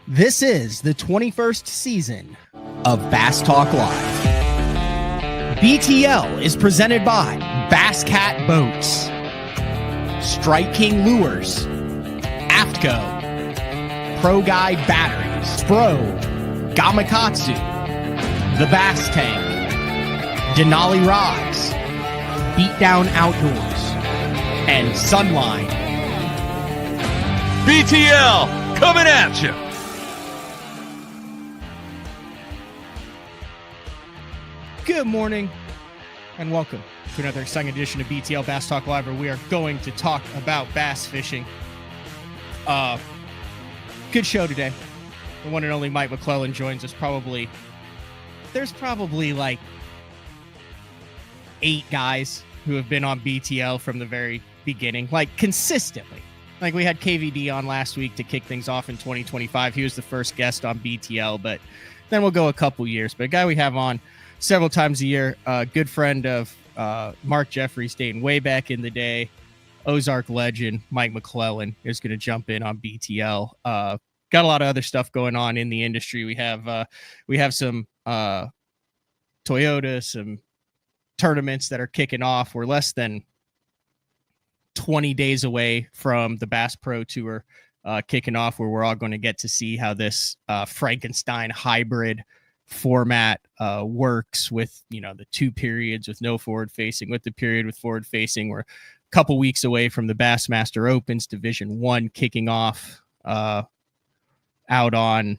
This is the 21st season of Bass Talk Live. BTL is presented by Bass Cat Boats, Strike King Lures, AFTCO, Pro Guide Batteries, Spro, Gamakatsu, The Bass Tank, Denali Rods, Beatdown Outdoors, and Sunline. BTL coming at you. Good morning and welcome to another exciting edition of BTL Bass Talk Live, where we are going to talk about bass fishing. Good show today. The one and only Mike McClelland joins us. There's probably like 8 guys who have been on BTL from the very beginning, like consistently. Like we had KVD on last week to kick things off in 2025. He was the first guest on BTL, but then we'll go a couple years. But a guy we have on several times a year, a good friend of Mark Jeffries dating way back in the day, Ozark legend Mike McClelland is going to jump in on BTL. Got a lot of other stuff going on in the industry. We have some Toyota, some tournaments that are kicking off. We're less than 20 days away from the Bass Pro Tour kicking off, where we're all going to get to see how this Frankenstein hybrid format works with, the 2 periods with no forward facing, with the period with forward facing. We're a couple weeks away from the Bassmaster Opens Division 1 kicking off out on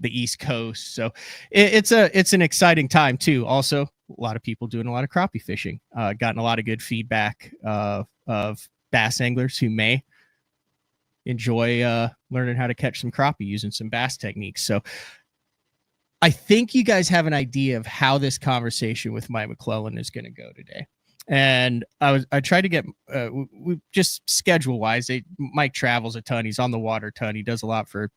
the East Coast. So it's an exciting time too. Also, a lot of people doing a lot of crappie fishing. Gotten a lot of good feedback of bass anglers who may enjoy learning how to catch some crappie using some bass techniques. So I think you guys have an idea of how this conversation with Mike McClelland is going to go today. And I tried to get we just schedule wise. Mike travels a ton. He's on the water a ton. He does a lot for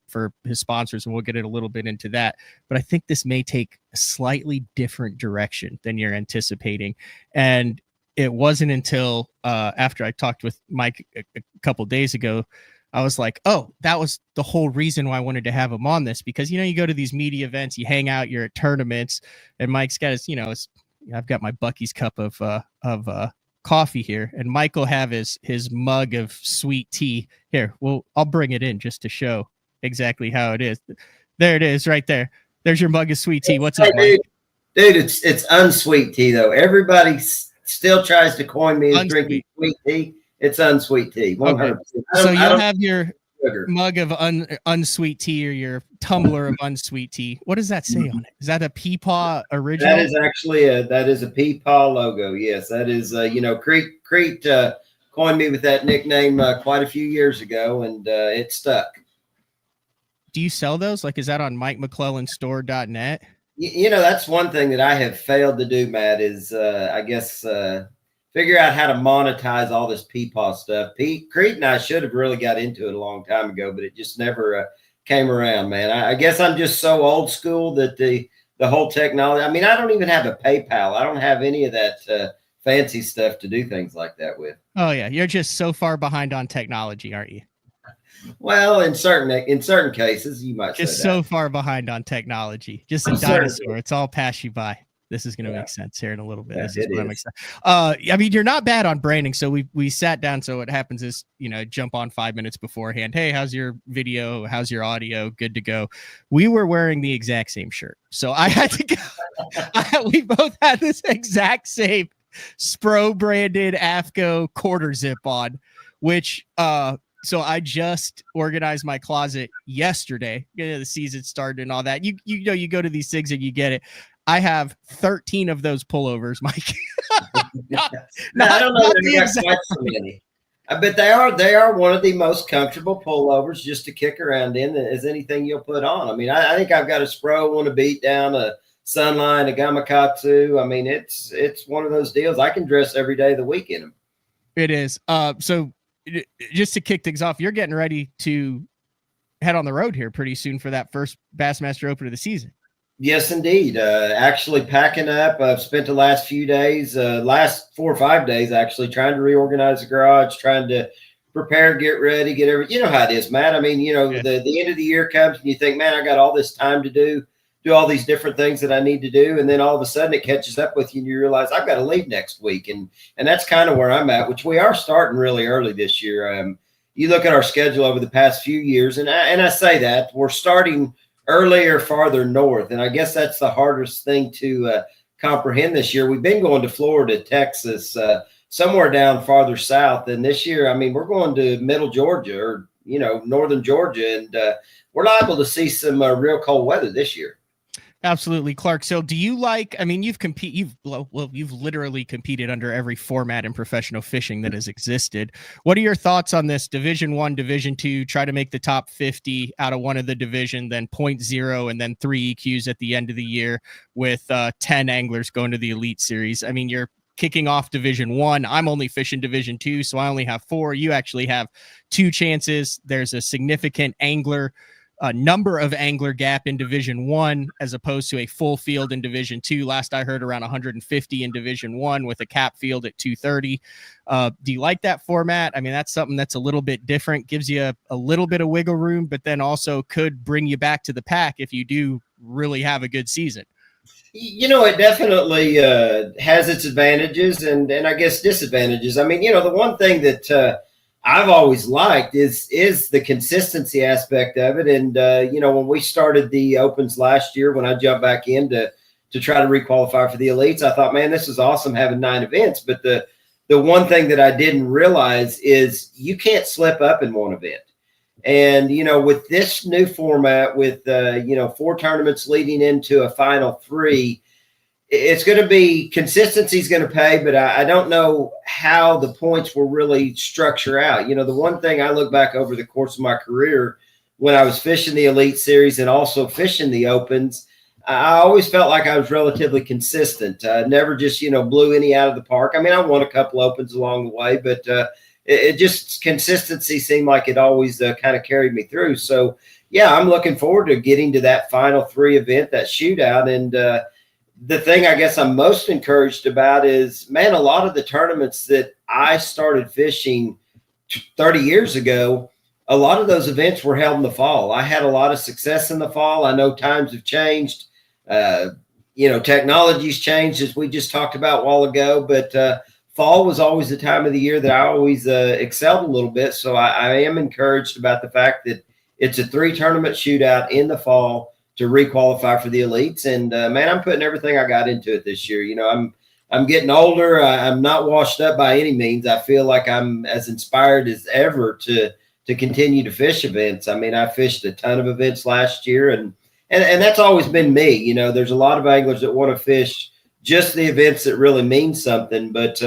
his sponsors, and we'll get it a little bit into that. But I think this may take a slightly different direction than you're anticipating. And it wasn't until after I talked with Mike a couple days ago, I was like, oh, that was the whole reason why I wanted to have him on this, because, you go to these media events, you hang out, you're at tournaments, and Mike's got his, I've got my Bucky's cup of coffee here, and Mike will have his mug of sweet tea here. Well, I'll bring it in just to show exactly how it is. There it is right there. There's your mug of sweet tea. What's up, Mike? Dude, it's unsweet tea though. Everybody still tries to coin me as drinking sweet tea. It's unsweet tea. 100%. Okay. So you'll have your mug of unsweet tea, or your tumbler of unsweet tea. What does that say on it? Is that a Peepaw original? That is actually a Peepaw logo. Yes, that is. Crete coined me with that nickname quite a few years ago, and it stuck. Do you sell those? Like, is that on MikeMcClellandStore.net? That's one thing that I have failed to do, Matt, is figure out how to monetize all this Peepaw stuff. Crete and I should have really got into it a long time ago, but it just never came around, man. I guess I'm just so old school that the whole technology, I mean, I don't even have a PayPal. I don't have any of that fancy stuff to do things like that with. Oh yeah. You're just so far behind on technology, aren't you? Well, in certain cases, you might just say so that. far behind on technology. Just a dinosaur. It's all pass you by. This is going to make sense here in a little bit. This is what I'm excited. I mean, you're not bad on branding. So we sat down. So what happens is, jump on 5 minutes beforehand. Hey, how's your video? How's your audio? Good to go. We were wearing the exact same shirt. So I had to go. We both had this exact same Spro branded AFTCO quarter zip on, which, so I just organized my closet yesterday. The season started and all that. You go to these things and you get it. I have 13 of those pullovers, Mike. I don't know that quite so many. But they are one of the most comfortable pullovers just to kick around in as anything you'll put on. I mean, I think I've got a Spro one, a Beatdown, a Sunline, a Gamakatsu. I mean, it's one of those deals. I can dress every day of the week in them. It is. So just to kick things off, you're getting ready to head on the road here pretty soon for that first Bassmaster Open of the season. Yes, indeed. Actually packing up. I've spent the last few days, last 4 or 5 days, actually trying to reorganize the garage, trying to prepare, get ready, get everything. You know how it is, Matt. I mean, the end of the year comes and you think, man, I got all this time to do all these different things that I need to do. And then all of a sudden it catches up with you and you realize I've got to leave next week. And that's kind of where I'm at, which we are starting really early this year. You look at our schedule over the past few years, and I say that we're starting earlier, farther north. And I guess that's the hardest thing to comprehend this year. We've been going to Florida, Texas, somewhere down farther south. And this year, I mean, we're going to middle Georgia or, northern Georgia, and we're liable to see some real cold weather this year. Absolutely, Clark. So do you you've literally competed under every format in professional fishing that has existed. What are your thoughts on this Division I, Division II, try to make the top 50 out of one of the division, then 0.0 and then 3 EQs at the end of the year with 10 anglers going to the Elite Series? I mean, you're kicking off Division I. I'm only fishing Division II, so I only have 4. You actually have 2 chances. There's a significant number of angler gap in Division I as opposed to a full field in Division II. Last I heard, around 150 in Division I with a cap field at 230. Do you like that format? I mean, that's something that's a little bit different, gives you a little bit of wiggle room, but then also could bring you back to the pack if you do really have a good season. It definitely has its advantages and I guess disadvantages. I mean, the one thing that I've always liked is the consistency aspect of it. And, when we started the Opens last year, when I jumped back in to try to requalify for the Elites, I thought, man, this is awesome having 9 events. But the one thing that I didn't realize is you can't slip up in one event. And, with this new format with, 4 tournaments leading into a final 3, it's going to be consistency is going to pay, but I don't know how the points will really structure out. The one thing I look back over the course of my career when I was fishing the Elite Series and also fishing the Opens, I always felt like I was relatively consistent. Never just, blew any out of the park. I mean, I won a couple Opens along the way, but it just consistency seemed like it always kind of carried me through. So, yeah, I'm looking forward to getting to that final 3 event, that shootout. And, the thing I guess I'm most encouraged about is, man, a lot of the tournaments that I started fishing 30 years ago, a lot of those events were held in the fall. I had a lot of success in the fall. I know times have changed. Technology's changed, as we just talked about a while ago, but fall was always the time of the year that I always excelled a little bit. So I am encouraged about the fact that it's a 3-tournament shootout in the fall to requalify for the Elites. And man, I'm putting everything I got into it this year. I'm getting older. I'm not washed up by any means. I feel like I'm as inspired as ever to continue to fish events. I mean, I fished a ton of events last year and that's always been me. There's a lot of anglers that want to fish just the events that really mean something. But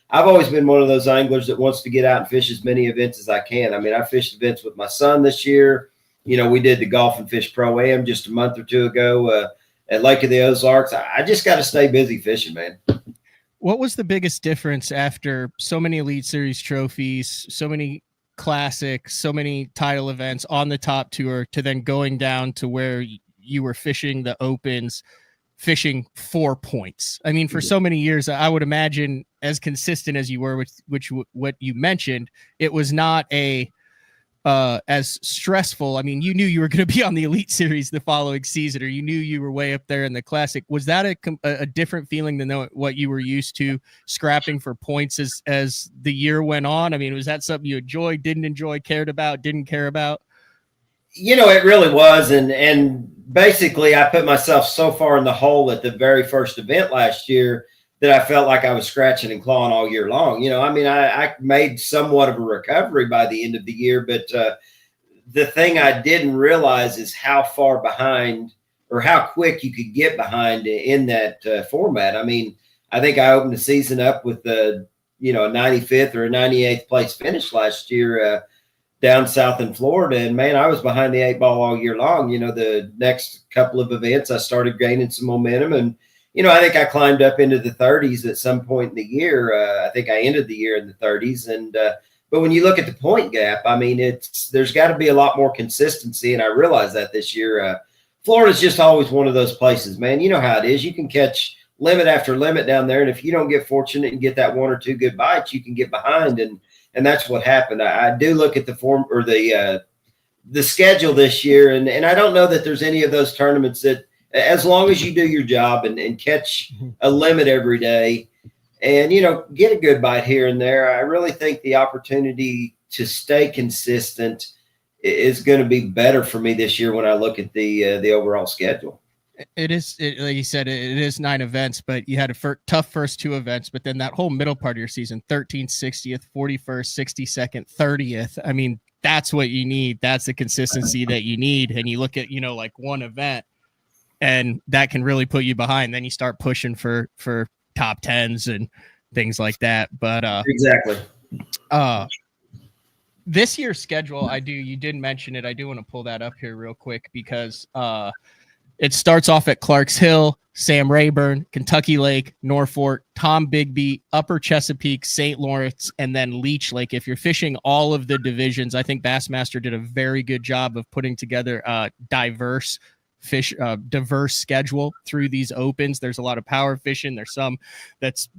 I've always been one of those anglers that wants to get out and fish as many events as I can. I mean, I fished events with my son this year. We did the Golf and Fish Pro-Am just a month or 2 ago at Lake of the Ozarks. I just got to stay busy fishing, man. What was the biggest difference after so many Elite Series trophies, so many classics, so many title events on the top tour to then going down to where you were fishing the Opens, fishing 4 points? I mean, for so many years, I would imagine as consistent as you were, which what you mentioned, it was not as stressful. I mean, you knew you were going to be on the Elite Series the following season, or you knew you were way up there in the Classic. Was that a different feeling than what you were used to, scrapping for points as the year went on? I mean, was that something you enjoyed, didn't enjoy, cared about, didn't care about? It really was. And basically I put myself so far in the hole at the very first event last year that I felt like I was scratching and clawing all year long. I mean, I made somewhat of a recovery by the end of the year, but the thing I didn't realize is how far behind or how quick you could get behind in that format. I mean, I think I opened the season up with a 95th or a 98th place finish last year down south in Florida. And man, I was behind the 8 ball all year long. The next couple of events, I started gaining some momentum and, I think I climbed up into the 30s at some point in the year. I think I ended the year in the 30s. And but when you look at the point gap, I mean, there's got to be a lot more consistency. And I realized that this year. Florida's just always one of those places, man. You know how it is. You can catch limit after limit down there. And if you don't get fortunate and get that 1 or 2 good bites, you can get behind. And and that's what happened. I do look at the form or the schedule this year, and I don't know that there's any of those tournaments that, as long as you do your job and catch a limit every day, and get a good bite here and there, I really think the opportunity to stay consistent is going to be better for me this year when I look at the overall schedule. It is, like you said, it is 9 events, but you had a tough first 2 events, but then that whole middle part of your season, 13th, 60th, 41st, 62nd, 30th. I mean, that's what you need. That's the consistency that you need. And you look at, like one event, and that can really put you behind. Then you start pushing for top 10s and things like that. But exactly. This year's schedule, you did mention it. I do want to pull that up here real quick because it starts off at Clarks Hill, Sam Rayburn, Kentucky Lake, Norfolk, Tom Bigby, Upper Chesapeake, St. Lawrence, and then Leech Lake. If you're fishing all of the divisions, I think Bassmaster did a very good job of putting together a diverse schedule through these opens. There's a lot of power fishing. There's some that's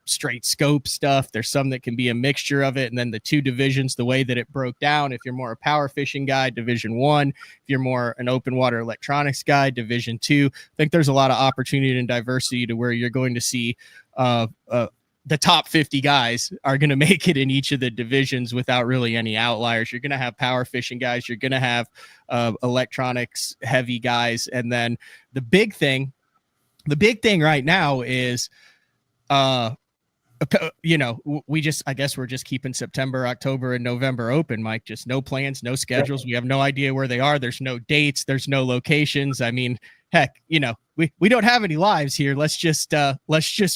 straight scope stuff. There's some that can be a mixture of it. And then the 2 divisions, the way that it broke down, if you're more a power fishing guy, Division 1. If you're more an open water electronics guy, Division 2. I think there's a lot of opportunity and diversity to where you're going to see the top 50 guys are going to make it in each of the divisions without really any outliers. You're going to have power fishing guys. You're going to have electronics heavy guys. And then the big thing right now is, I guess we're just keeping September, October, and November open, Mike. Just no plans, no schedules. We have no idea where they are. There's no dates. There's no locations. I mean, heck, we don't have any lives here. Let's just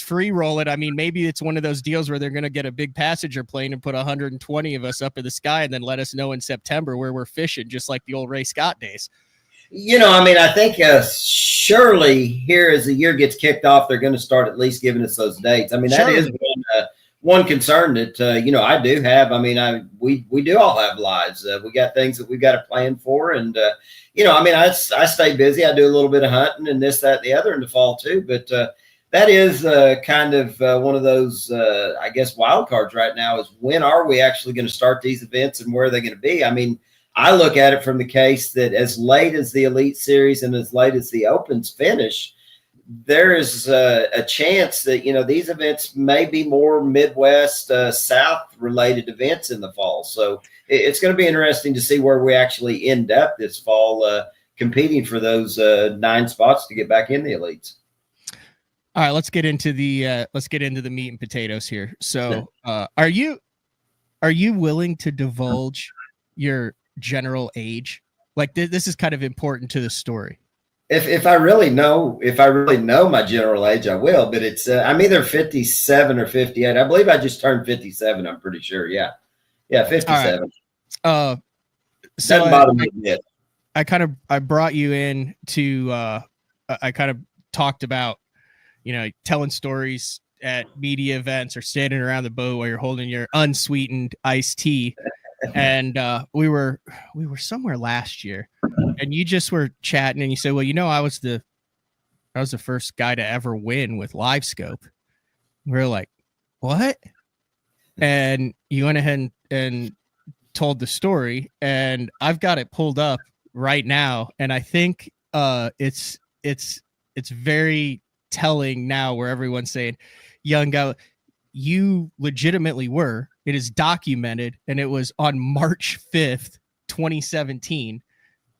free roll it. I mean, maybe it's one of those deals where they're going to get a big passenger plane and put 120 of us up in the sky and then let us know in September where we're fishing, just like the old Ray Scott days. I think surely here as the year gets kicked off, they're going to start at least giving us those dates. I mean, that is one concern that, I do have. I mean, we do all have lives. We got things that we've got to plan for. And, I stay busy. I do a little bit of hunting and this, that, and the other in the fall too. But that is kind of one of those, I guess, wild cards right now is when are we actually going to start these events and where are they going to be? I mean, I look at it from the case that as late as the Elite Series and as late as the Opens finish, there is a chance that, these events may be more Midwest, South related events in the fall. So it's going to be interesting to see where we actually end up this fall, competing for those 9 spots to get back in the elites. All right, let's get into the meat and potatoes here. So, are you willing to divulge your general age? Like this is kind of important to the story. If I really know my general age, I will. But it's I'm either 57 or 58. I believe I just turned 57. I'm pretty sure. Yeah, 57. Right. So doesn't bother me yet. I brought you in to I kind of talked about telling stories at media events or standing around the boat while you're holding your unsweetened iced tea. And we were somewhere last year, and you just were chatting, and you said, "Well, I was the first guy to ever win with live scope." We were like, "What?" And you went ahead and told the story, and I've got it pulled up right now, and I think it's very telling now where everyone's saying, "Young guy, you legitimately were." It is documented, and it was on March 5th, 2017.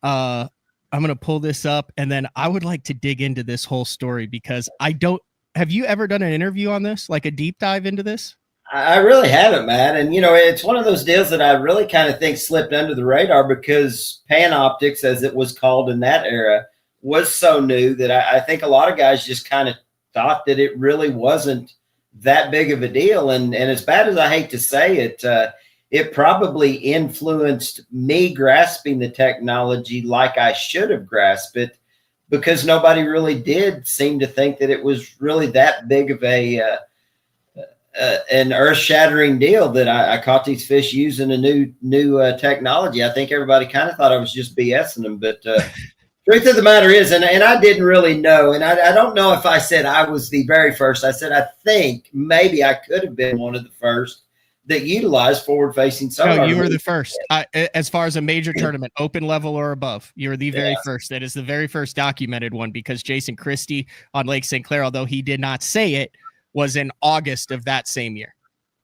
I'm going to pull this up, and then I would like to dig into this whole story because have you ever done an interview on this, like a deep dive into this? I really haven't, Matt. And, it's one of those deals that I really kind of think slipped under the radar because Panoptics, as it was called in that era, was so new that I think a lot of guys just kind of thought that it really wasn't that big of a deal. And as bad as I hate to say it, it probably influenced me grasping the technology like I should have grasped it, because nobody really did seem to think that it was really that big of an earth-shattering deal that I caught these fish using a new technology. I think everybody kind of thought I was just BSing them, but truth of the matter is, and I didn't really know, and I don't know if I said I was the very first. I said I think maybe I could have been one of the first, that utilized forward-facing sonar. No, you were the first. As far as a major tournament, open level or above, you were the very first. That is the very first documented one, because Jason Christie on Lake St. Clair, although he did not say it, was in August of that same year.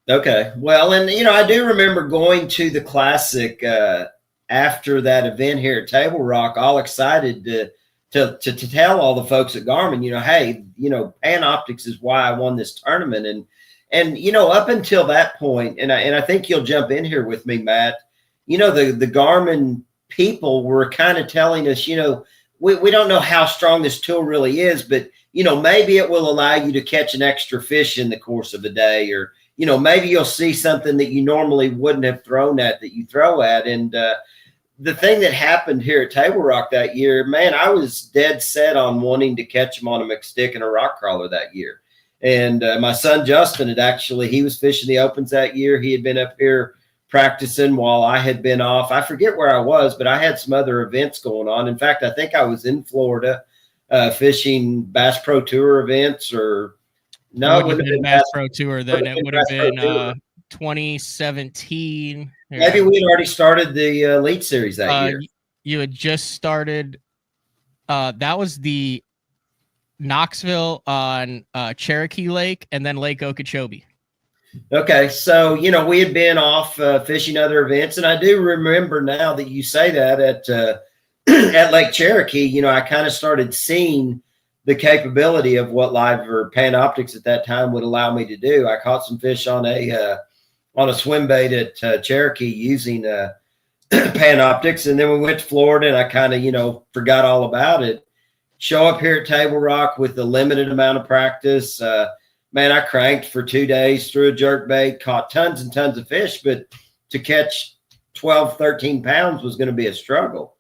Okay. Well, and, I do remember going to the Classic after that event here at Table Rock, all excited to tell all the folks at Garmin, hey, Panoptics is why I won this tournament. And up until that point, and I think you'll jump in here with me, Matt, the Garmin people were kind of telling us, we don't know how strong this tool really is, but, maybe it will allow you to catch an extra fish in the course of a day, or, maybe you'll see something that you normally wouldn't have thrown at that you throw at. And the thing that happened here at Table Rock that year, man, I was dead set on wanting to catch them on a McStick and a rock crawler that year. And my son Justin he was fishing the opens that year. He had been up here practicing while I had been off. I forget where I was, but I had some other events going on. In fact, I think I was in Florida fishing Bass Pro Tour events, or no, it would have been Bass Pro Tour then. It would have been 2017. Maybe we had already started the Elite Series that year. You had just started. That was the Knoxville on Cherokee Lake, and then Lake Okeechobee. Okay, so we had been off fishing other events, and I do remember now that you say that at Lake Cherokee, I kind of started seeing the capability of what Live or Panoptics at that time would allow me to do. I caught some fish on a swim bait at Cherokee using Panoptics, and then we went to Florida, and I kind of forgot all about it. Show up here at Table Rock with a limited amount of practice. Man, I cranked for 2 days, threw a jerk bait, caught tons and tons of fish, but to catch 12, 13 pounds was going to be a struggle.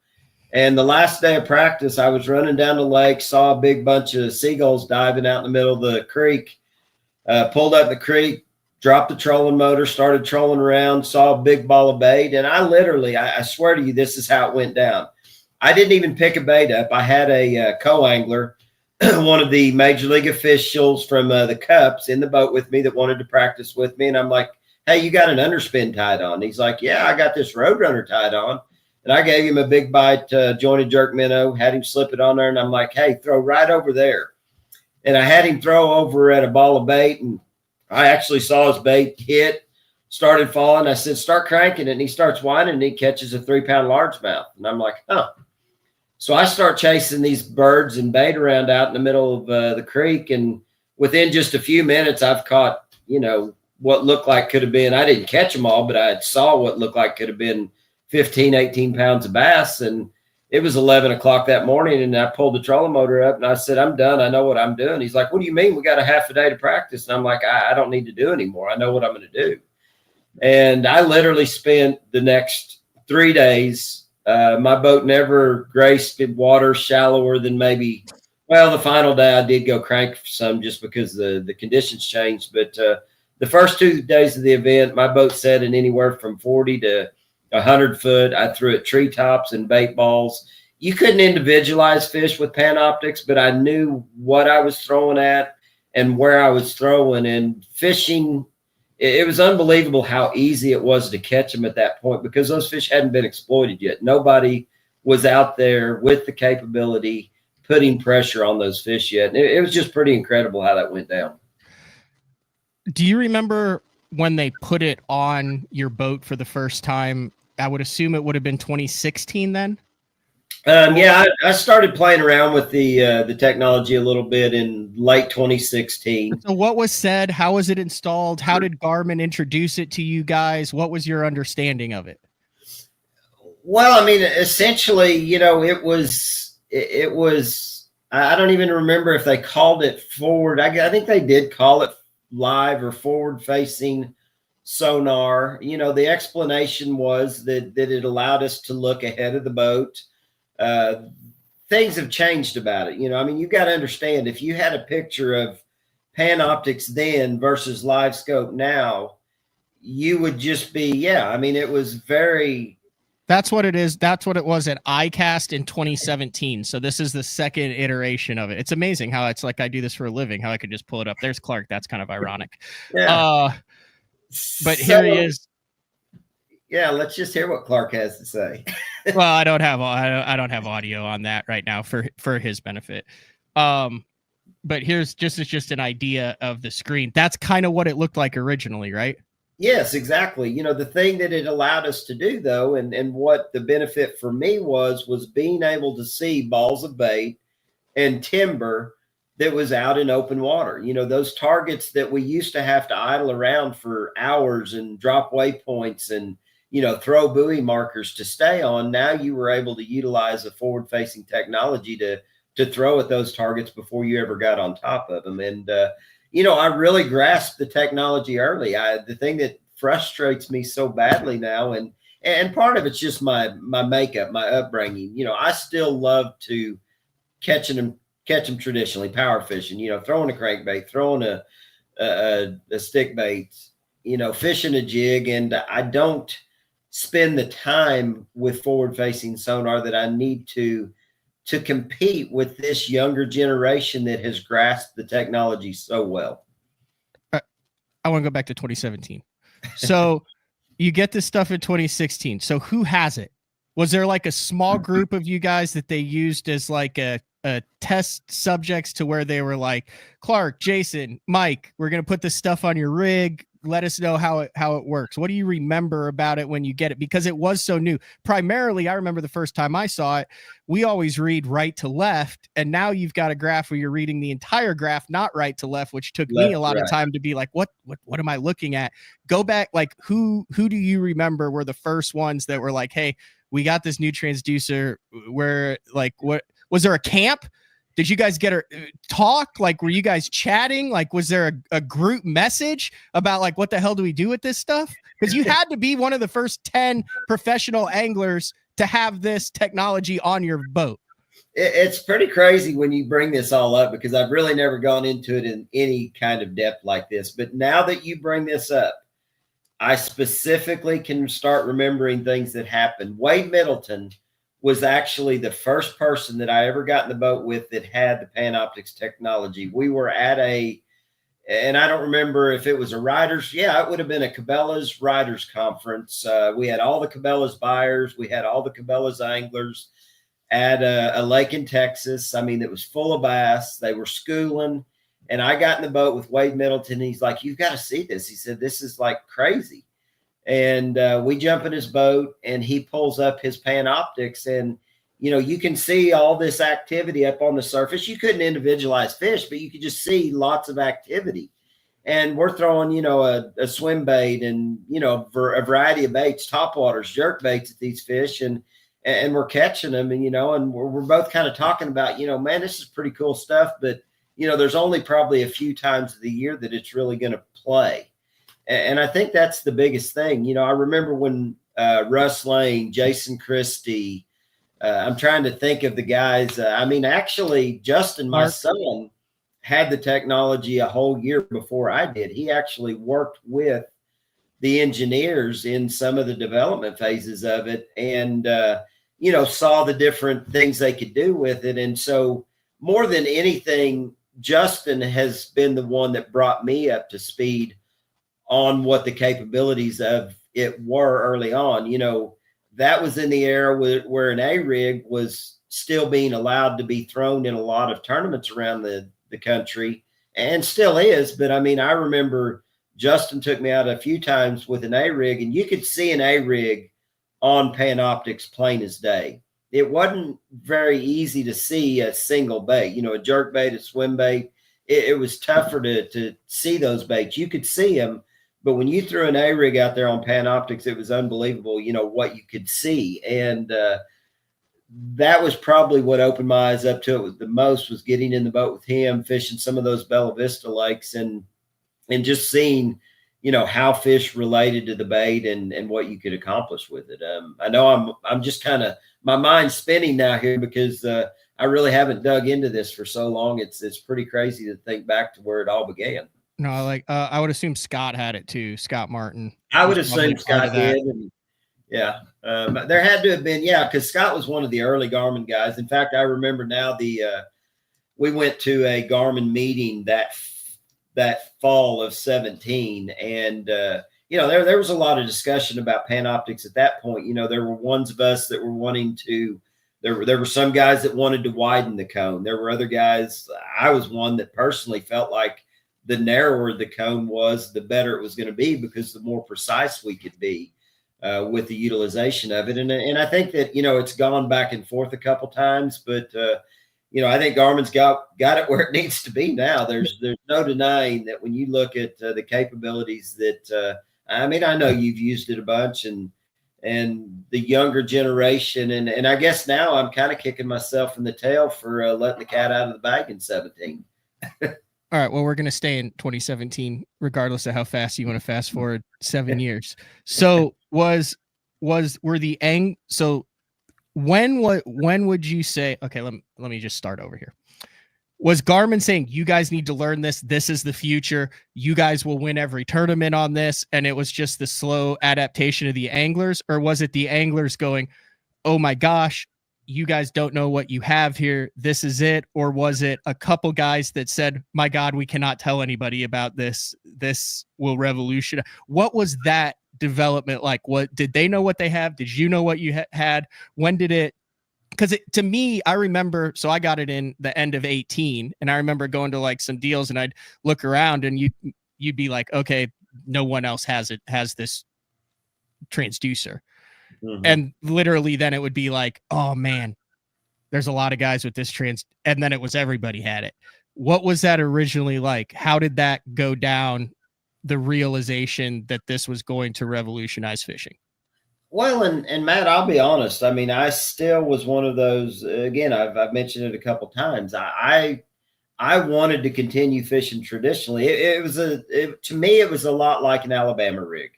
And the last day of practice, I was running down the lake, saw a big bunch of seagulls diving out in the middle of the creek, pulled up the creek, dropped the trolling motor, started trolling around, saw a big ball of bait. And I swear to you, this is how it went down. I didn't even pick a bait up. I had a co-angler, one of the Major League officials from the Cups, in the boat with me that wanted to practice with me. And I'm like, hey, you got an underspin tied on? And he's like, yeah, I got this Roadrunner tied on. And I gave him a big bite jointed jerk minnow, had him slip it on there. And I'm like, hey, throw right over there. And I had him throw over at a ball of bait. And I actually saw his bait hit, started falling. I said, start cranking it. And he starts whining, and he catches a 3-pound largemouth. And I'm like, huh. So I start chasing these birds and bait around out in the middle of the creek. And within just a few minutes, I've caught, what looked like could have been, I didn't catch them all, but I saw what looked like could have been 15, 18 pounds of bass. And it was 11 o'clock that morning, and I pulled the trolling motor up and I said, I'm done. I know what I'm doing. He's like, what do you mean? We got a half a day to practice. And I'm like, I don't need to do anymore. I know what I'm going to do. And I literally spent the next 3 days. My boat never graced water shallower than maybe, the final day I did go crank some just because the conditions changed. But the first 2 days of the event, my boat set in anywhere from 40 to 100 foot. I threw at treetops and bait balls. You couldn't individualize fish with Panoptics, but I knew what I was throwing at and where I was throwing. And fishing, it was unbelievable how easy it was to catch them at that point, because those fish hadn't been exploited yet. Nobody was out there with the capability putting pressure on those fish yet. And it was just pretty incredible how that went down. Do you remember when they put it on your boat for the first time? I would assume it would have been 2016 then. Yeah, I started playing around with the technology a little bit in late 2016. So what was said? How was it installed? How did Garmin introduce it to you guys? What was your understanding of it? Well, I mean, essentially, it was, I don't even remember if they called it forward. I think they did call it live or forward facing sonar. The explanation was that it allowed us to look ahead of the boat. Things have changed about it. You got to understand, if you had a picture of Panoptics then versus live scope now, you would just be, it was very. That's what it is. That's what it was at ICAST in 2017. So this is the second iteration of it. It's amazing how it's like I do this for a living, how I could just pull it up. There's Clark. That's kind of ironic. Yeah. But here he is. Yeah, let's just hear what Clark has to say. Well, I don't have audio on that right now for his benefit. But here's just an idea of the screen. That's kind of what it looked like originally, right? Yes, exactly. You know, the thing that it allowed us to do, though, and what the benefit for me was being able to see balls of bait and timber that was out in open water. You know, those targets that we used to have to idle around for hours and drop waypoints and, you know, throw buoy markers to stay on. Now you were able to utilize a forward-facing technology to throw at those targets before you ever got on top of them. And, you know, I really grasped the technology early. The thing that frustrates me so badly now, and part of it's just my makeup, my upbringing. You know, I still love to catch them traditionally, power fishing. You know, throwing a crankbait, throwing a stick bait. You know, fishing a jig, and I don't spend the time with forward-facing sonar that I need to compete with this younger generation that has grasped the technology so well. I want to go back to 2017. So you get this stuff in 2016. So who has it? Was there like a small group of you guys that they used as like a test subjects to where they were like, Clark, Jason, Mike, we're going to put this stuff on your rig. Let us know how it works. What do you remember about it when you get it? Because it was so new. Primarily, I remember the first time I saw it, we always read right to left. And now you've got a graph where you're reading the entire graph, not right to left, which took me a lot of time to be like, what am I looking at? Go back. Like who do you remember were the first ones that were like, hey, we got this new transducer where like, what was there a camp? Did you guys get a talk? Like, were you guys chatting? Like, was there a group message about like, what the hell do we do with this stuff? Because you had to be one of the first 10 professional anglers to have this technology on your boat. It's pretty crazy when you bring this all up, because I've really never gone into it in any kind of depth like this. But now that you bring this up, I specifically can start remembering things that happened. Wade Middleton was actually the first person that I ever got in the boat with that had the Panoptics technology. We were at and I don't remember if it was a riders. Yeah, it would have been a Cabela's riders conference. We had all the Cabela's buyers. We had all the Cabela's anglers at a lake in Texas. I mean, it was full of bass. They were schooling. And I got in the boat with Wade Middleton. And he's like, you've got to see this. He said, this is like crazy. And we jump in his boat, and he pulls up his Panoptics, and, you know, you can see all this activity up on the surface. You couldn't individualize fish, but you could just see lots of activity. And we're throwing, you know, a swim bait and, you know, for a variety of baits, topwaters, jerk baits at these fish, and we're catching them. And, you know, and we're both kind of talking about, you know, man, this is pretty cool stuff, but, you know, there's only probably a few times of the year that it's really going to play. And I think that's the biggest thing. You know, I remember when Russ Lane, Jason Christie, I'm trying to think of the guys. I mean, actually, Justin, my son, had the technology a whole year before I did. He actually worked with the engineers in some of the development phases of it, and, you know, saw the different things they could do with it. And so more than anything, Justin has been the one that brought me up to speed on what the capabilities of it were early on. You know, that was in the era where an A-rig was still being allowed to be thrown in a lot of tournaments around the country, and still is. But I mean, I remember Justin took me out a few times with an A-rig, and you could see an A-rig on Panoptics plain as day. It wasn't very easy to see a single bait, you know, a jerk bait, a swim bait. It was tougher to see those baits. You could see them, but when you threw an A-rig out there on Panoptics, it was unbelievable, you know, what you could see. And that was probably what opened my eyes up to it the most, was getting in the boat with him, fishing some of those Bella Vista lakes, and just seeing, you know, how fish related to the bait and what you could accomplish with it. I know I'm just kind of, my mind's spinning now here, because I really haven't dug into this for so long. It's pretty crazy to think back to where it all began. No, like I would assume Scott had it too. Scott Martin. I would assume Scott did. And, yeah, there had to have been, yeah, because Scott was one of the early Garmin guys. In fact, I remember now we went to a Garmin meeting that fall of 17, and there was a lot of discussion about Panoptics at that point. There were ones of us that were wanting to, there were some guys that wanted to widen the cone. There were other guys. I was one that personally felt like the narrower the cone was, the better it was going to be, because the more precise we could be with the utilization of it. And I think that, it's gone back and forth a couple times, but I think Garmin's got it where it needs to be now. There's no denying that when you look at the capabilities that, I know you've used it a bunch, and the younger generation, and I guess now I'm kind of kicking myself in the tail for letting the cat out of the bag in 17. All right. Well, we're going to stay in 2017, regardless of how fast you want to fast forward 7 years. So so when would you say, okay, let me just start over here. Was Garmin saying, you guys need to learn this? This is the future. You guys will win every tournament on this. And it was just the slow adaptation of the anglers? Or was it the anglers going, oh my gosh, you guys don't know what you have here. This is it. Or was it a couple guys that said, my God, we cannot tell anybody about this. This will revolutionize. What was that development like? What did they know what they have? Did you know what you had? When did it? Because to me, I remember, so I got it in the end of 18, and I remember going to like some deals, and I'd look around, and you'd be like, okay, no one else has this transducer. Mm-hmm. And literally then it would be like, oh man, there's a lot of guys with this and then it was everybody had it. What was that originally like? How did that go down, the realization that this was going to revolutionize fishing? Well, and Matt, I'll be honest. I still was one of those. Again, I've mentioned it a couple of times. I wanted to continue fishing traditionally. To me, it was a lot like an Alabama rig.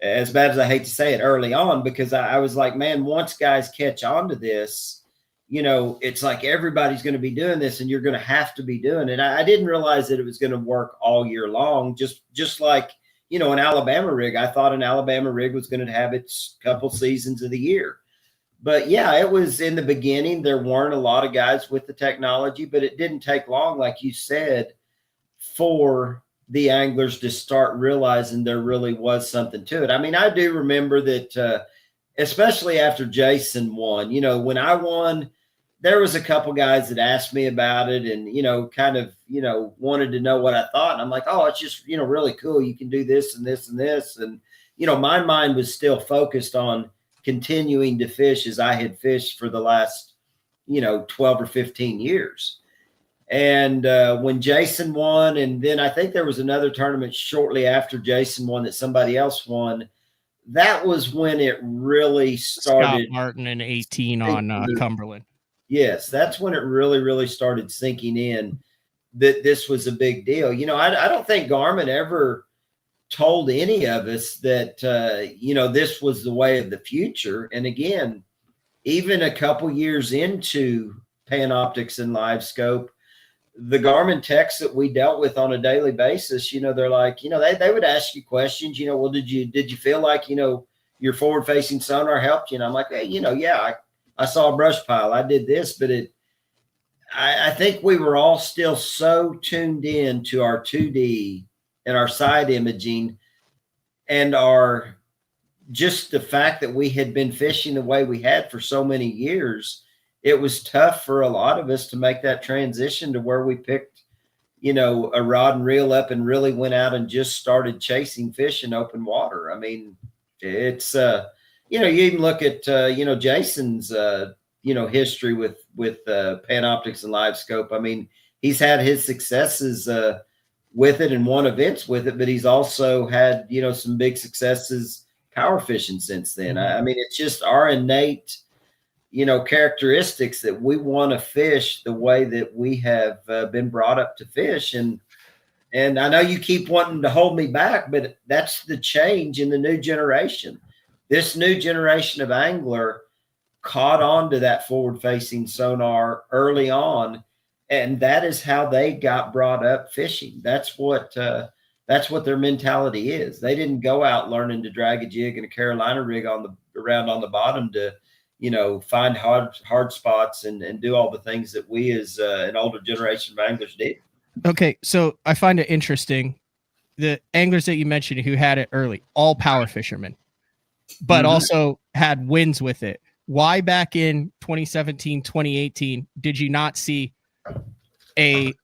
As bad as I hate to say it, early on, because I was like, man, once guys catch on to this, it's like everybody's going to be doing this, and you're going to have to be doing it. I didn't realize that it was going to work all year long. Just like, an Alabama rig. I thought an Alabama rig was going to have its couple seasons of the year. But yeah, it was in the beginning. There weren't a lot of guys with the technology, but it didn't take long, like you said, for the anglers to start realizing there really was something to it. I do remember that, especially after Jason won, when I won, there was a couple guys that asked me about it and, kind of, wanted to know what I thought. And I'm like, oh, it's just, really cool. You can do this and this and this. And, my mind was still focused on continuing to fish as I had fished for the last, 12 or 15 years. And when Jason won, and then I think there was another tournament shortly after Jason won that somebody else won, that was when it really started. Scott Martin in 18 on Cumberland. Yes, that's when it really, really started sinking in that this was a big deal. I don't think Garmin ever told any of us that, this was the way of the future. And again, even a couple years into Panoptics and Live Scope, the Garmin techs that we dealt with on a daily basis, they're like, they would ask you questions, well, did you feel like, your forward facing sonar helped you? And I'm like, hey, yeah, I saw a brush pile. I did this, but I think we were all still so tuned in to our 2D and our side imaging and just the fact that we had been fishing the way we had for so many years. It was tough for a lot of us to make that transition to where we picked, a rod and reel up and really went out and just started chasing fish in open water. It's, you even look at, Jason's, history with Panoptics and Live Scope. He's had his successes with it and won events with it, but he's also had, some big successes power fishing since then. It's just our innate, characteristics that we want to fish the way that we have been brought up to fish. And I know you keep wanting to hold me back, but that's the change in the new generation. This new generation of angler caught on to that forward facing sonar early on. And that is how they got brought up fishing. That's what their mentality is. They didn't go out learning to drag a jig and a Carolina rig around on the bottom to, find hard spots and do all the things that we as an older generation of anglers did. Okay. So I find it interesting. the anglers that you mentioned who had it early, all power fishermen, but also had wins with it. Why back in 2017, 2018, did you not see the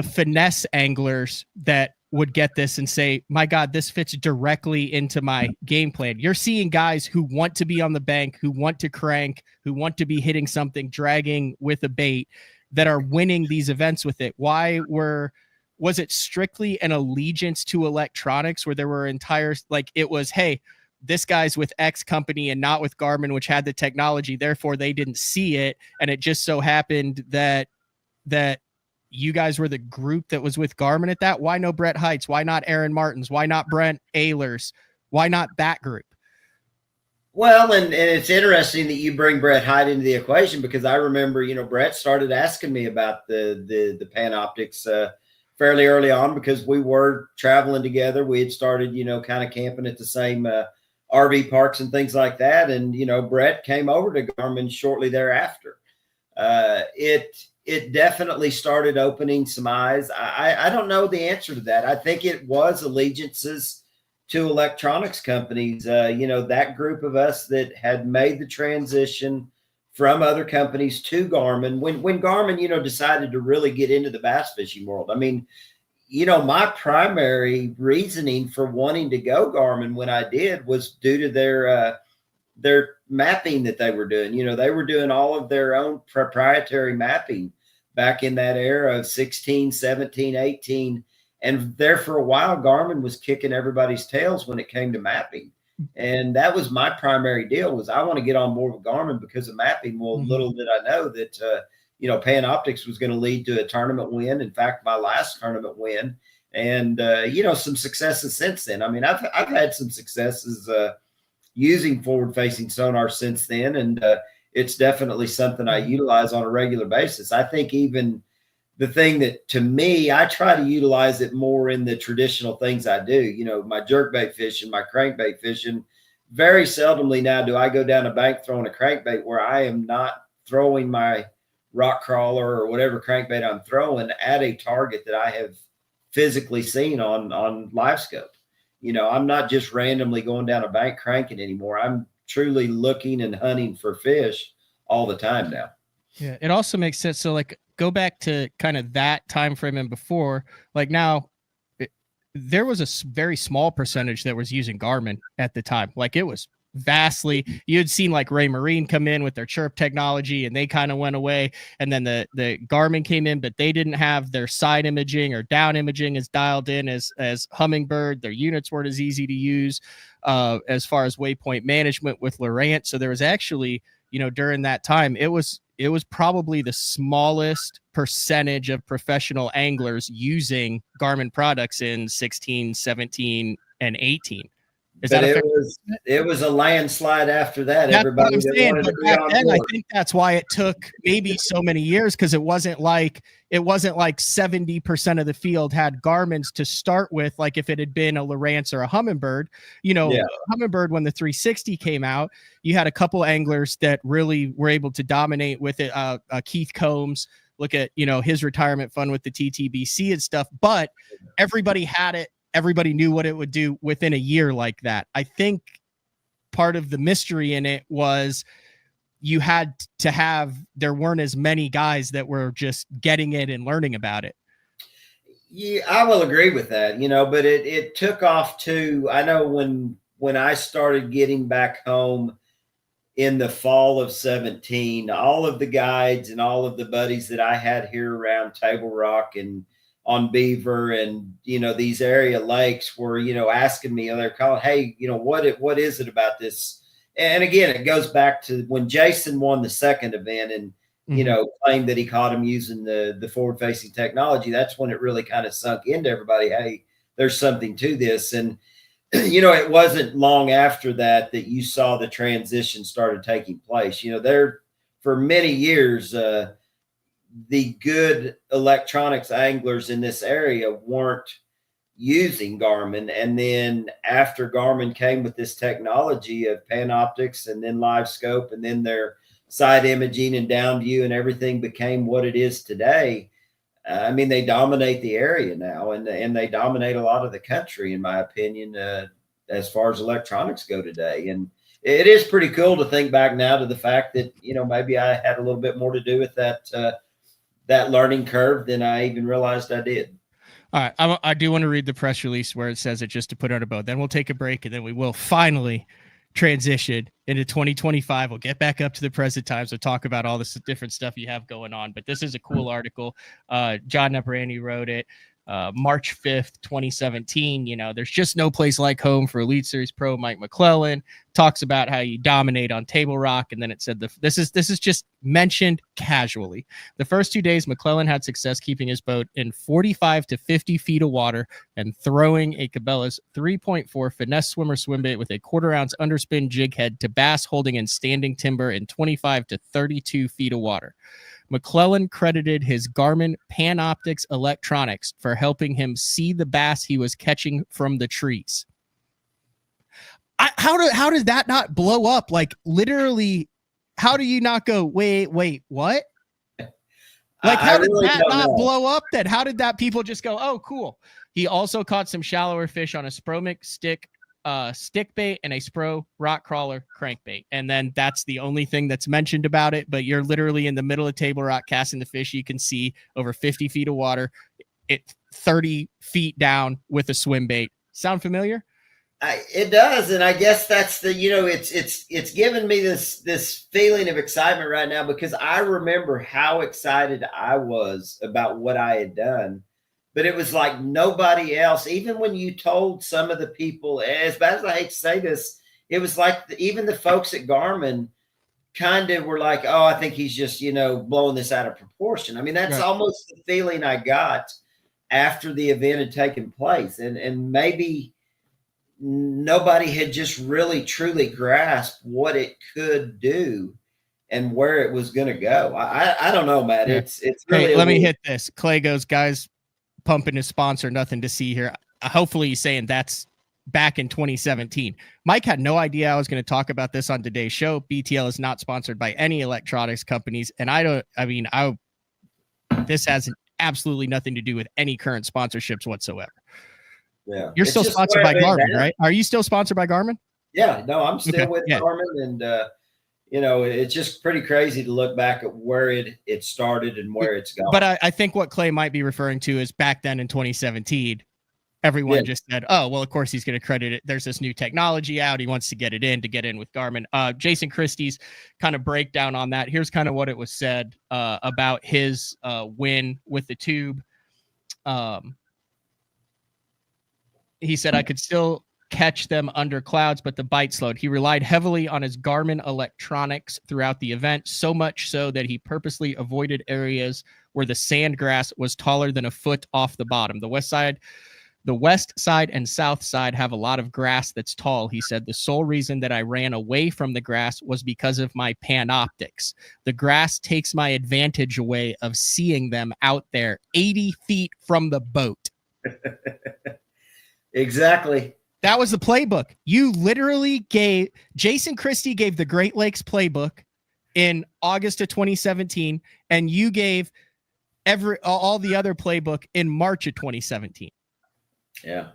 finesse anglers that would get this and say, my God, this fits directly into my game plan? You're seeing guys who want to be on the bank, who want to crank, who want to be hitting something, dragging with a bait, that are winning these events with it. Was it strictly an allegiance to electronics where there were entire, like it was, hey, this guy's with X company and not with Garmin, which had the technology, therefore they didn't see it. And it just so happened that you guys were the group that was with Garmin at that? Why no Brett Heights? Why not Aaron Martins? Why not Brent Ehlers? Why not that group? Well, and it's interesting that you bring Brett Height into the equation, because I remember, Brett started asking me about the Panoptics fairly early on, because we were traveling together. We had started, kind of camping at the same RV parks and things like that. And, Brett came over to Garmin shortly thereafter. It definitely started opening some eyes. I don't know the answer to that. I think it was allegiances to electronics companies. That group of us that had made the transition from other companies to Garmin, when Garmin, decided to really get into the bass fishing world. I mean, my primary reasoning for wanting to go Garmin when I did was due to their mapping that they were doing. They were doing all of their own proprietary mapping back in that era of 16, 17, 18. And there for a while, Garmin was kicking everybody's tails when it came to mapping. And that was my primary deal, was I want to get on board with Garmin because of mapping. Well, little did I know that, Panoptics was going to lead to a tournament win. In fact, my last tournament win, and, some successes since then. I mean, I've had some successes using forward-facing sonar since then, and it's definitely something I utilize on a regular basis. I think even the thing that, to me, I try to utilize it more in the traditional things I do, my jerkbait fishing, my crankbait fishing. Very seldomly now do I go down a bank throwing a crankbait where I am not throwing my rock crawler or whatever crankbait I'm throwing at a target that I have physically seen on live scope. I'm not just randomly going down a bank cranking anymore. I'm truly looking and hunting for fish all the time now. Yeah, it also makes sense. So, like, go back to kind of that time frame and before. Like now, there was a very small percentage that was using Garmin at the time. Like it was vastly. You had seen like Ray Marine come in with their chirp technology, and they kind of went away. And then the Garmin came in, but they didn't have their side imaging or down imaging as dialed in as Humminbird. Their units weren't as easy to use as far as waypoint management with Lowrance. So there was actually, during that time, it was probably the smallest percentage of professional anglers using Garmin products in 16, 17, and 18. It was a landslide after that. Everybody that wanted to be on board. I think that's why it took maybe so many years, because it wasn't like 70% of the field had Garmin's to start with. Like if it had been a Lowrance or a Humminbird, Humminbird, when the 360 came out, you had a couple anglers that really were able to dominate with it. Keith Combs, look at, his retirement fund with the TTBC and stuff, but everybody had it. Everybody knew what it would do within a year like that. I think part of the mystery in it was you had to there weren't as many guys that were just getting it and learning about it. Yeah, I will agree with that, but it took off too. I know when I started getting back home in the fall of 17, all of the guides and all of the buddies that I had here around Table Rock and on Beaver and, these area lakes were, asking me, they're calling, hey, what is it about this? And again, it goes back to when Jason won the second event and, claimed that he caught him using the forward facing technology. That's when it really kind of sunk into everybody. Hey, there's something to this. And, it wasn't long after that you saw the transition started taking place. There for many years, the good electronics anglers in this area weren't using Garmin. And then after Garmin came with this technology of Panoptics and then live scope and then their side imaging and down view and everything became what it is today, I mean, they dominate the area now, and they dominate a lot of the country, in my opinion, as far as electronics go today. And it is pretty cool to think back now to the fact that, maybe I had a little bit more to do with that learning curve than I even realized I did. All right. I do want to read the press release where it says it, just to put on a boat. Then we'll take a break, and then we will finally transition into 2025. We'll get back up to the present times. We'll talk about all this different stuff you have going on. But this is a cool article. John Nebrani wrote it. March 5th, 2017. There's just no place like home for Elite Series Pro Mike McClelland. Talks about how you dominate on Table Rock, and then it said this is just mentioned casually. The first 2 days, McClelland had success keeping his boat in 45 to 50 feet of water and throwing a Cabela's 3.4 finesse swimmer swim bait with a 1/4 ounce underspin jig head to bass holding in standing timber in 25 to 32 feet of water. McClelland credited his Garmin Panoptics electronics for helping him see the bass he was catching from the trees. How did that not blow up? Like, literally, how do you not go, wait, what? Like, how did that not blow up then? How did that people just go, oh, cool. He also caught some shallower fish on a Spromic stick bait and a Spro rock crawler crankbait. And then that's the only thing that's mentioned about it. But you're literally in the middle of Table Rock casting the fish you can see over 50 feet of water, 30 feet down with a swim bait. Sound familiar? It does, and I guess that's the it's given me this feeling of excitement right now, because I remember how excited I was about what I had done, but it was like nobody else. Even when you told some of the people, as bad as I hate to say this, it was like even the folks at Garmin kind of were like, "Oh, I think he's just blowing this out of proportion." I mean, that's almost the feeling I got after the event had taken place, and maybe nobody had just really truly grasped what it could do and where it was going to go. I don't know, Matt. It's really. Hey, let me hit this. Clay goes, guys, pumping his sponsor, nothing to see here. Hopefully he's saying that's back in 2017. Mike had no idea I was going to talk about this on today's show. BTL is not sponsored by any electronics companies. And this has absolutely nothing to do with any current sponsorships whatsoever. Yeah. You're still sponsored by Garmin, right? Are you still sponsored by Garmin? Yeah, no, I'm still with Garmin, and it's just pretty crazy to look back at where it started and where it's gone. But I think what Clay might be referring to is back then in 2017, everyone just said, oh, well, of course he's going to credit it. There's this new technology out. He wants to get in with Garmin. Jason Christie's kind of breakdown on that. Here's kind of what it was said about his win with the tube. He said, I could still catch them under clouds, but the bite slowed. He relied heavily on his Garmin electronics throughout the event, so much so that he purposely avoided areas where the sand grass was taller than a foot off the bottom. The west side and south side have a lot of grass that's tall. He said, the sole reason that I ran away from the grass was because of my Panoptics. The grass takes my advantage away of seeing them out there 80 feet from the boat. Exactly. That was the playbook. You literally Jason Christie gave the Great Lakes playbook in August of 2017, and you gave all the other playbook in March of 2017. Yeah,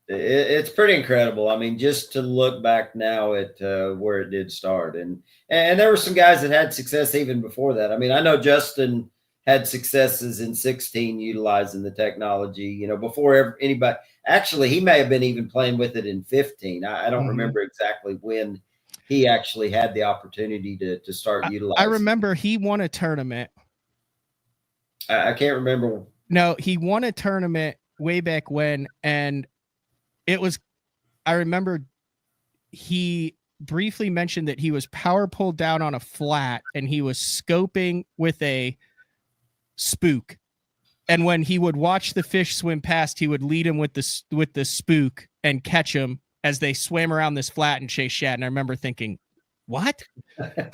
it's pretty incredible. I mean, just to look back now at where it did start, and there were some guys that had success even before that. I mean, I know Justin had successes in 16 utilizing the technology, before anybody. Actually, he may have been even playing with it in 15. I don't remember exactly when he actually had the opportunity to start utilizing. I remember he won a tournament. I can't remember. No, he won a tournament way back when, and I remember he briefly mentioned that he was power pulled down on a flat and he was scoping with a spook. And when he would watch the fish swim past, he would lead him with the spook and catch them as they swam around this flat and chase shad. And I remember thinking, what? Like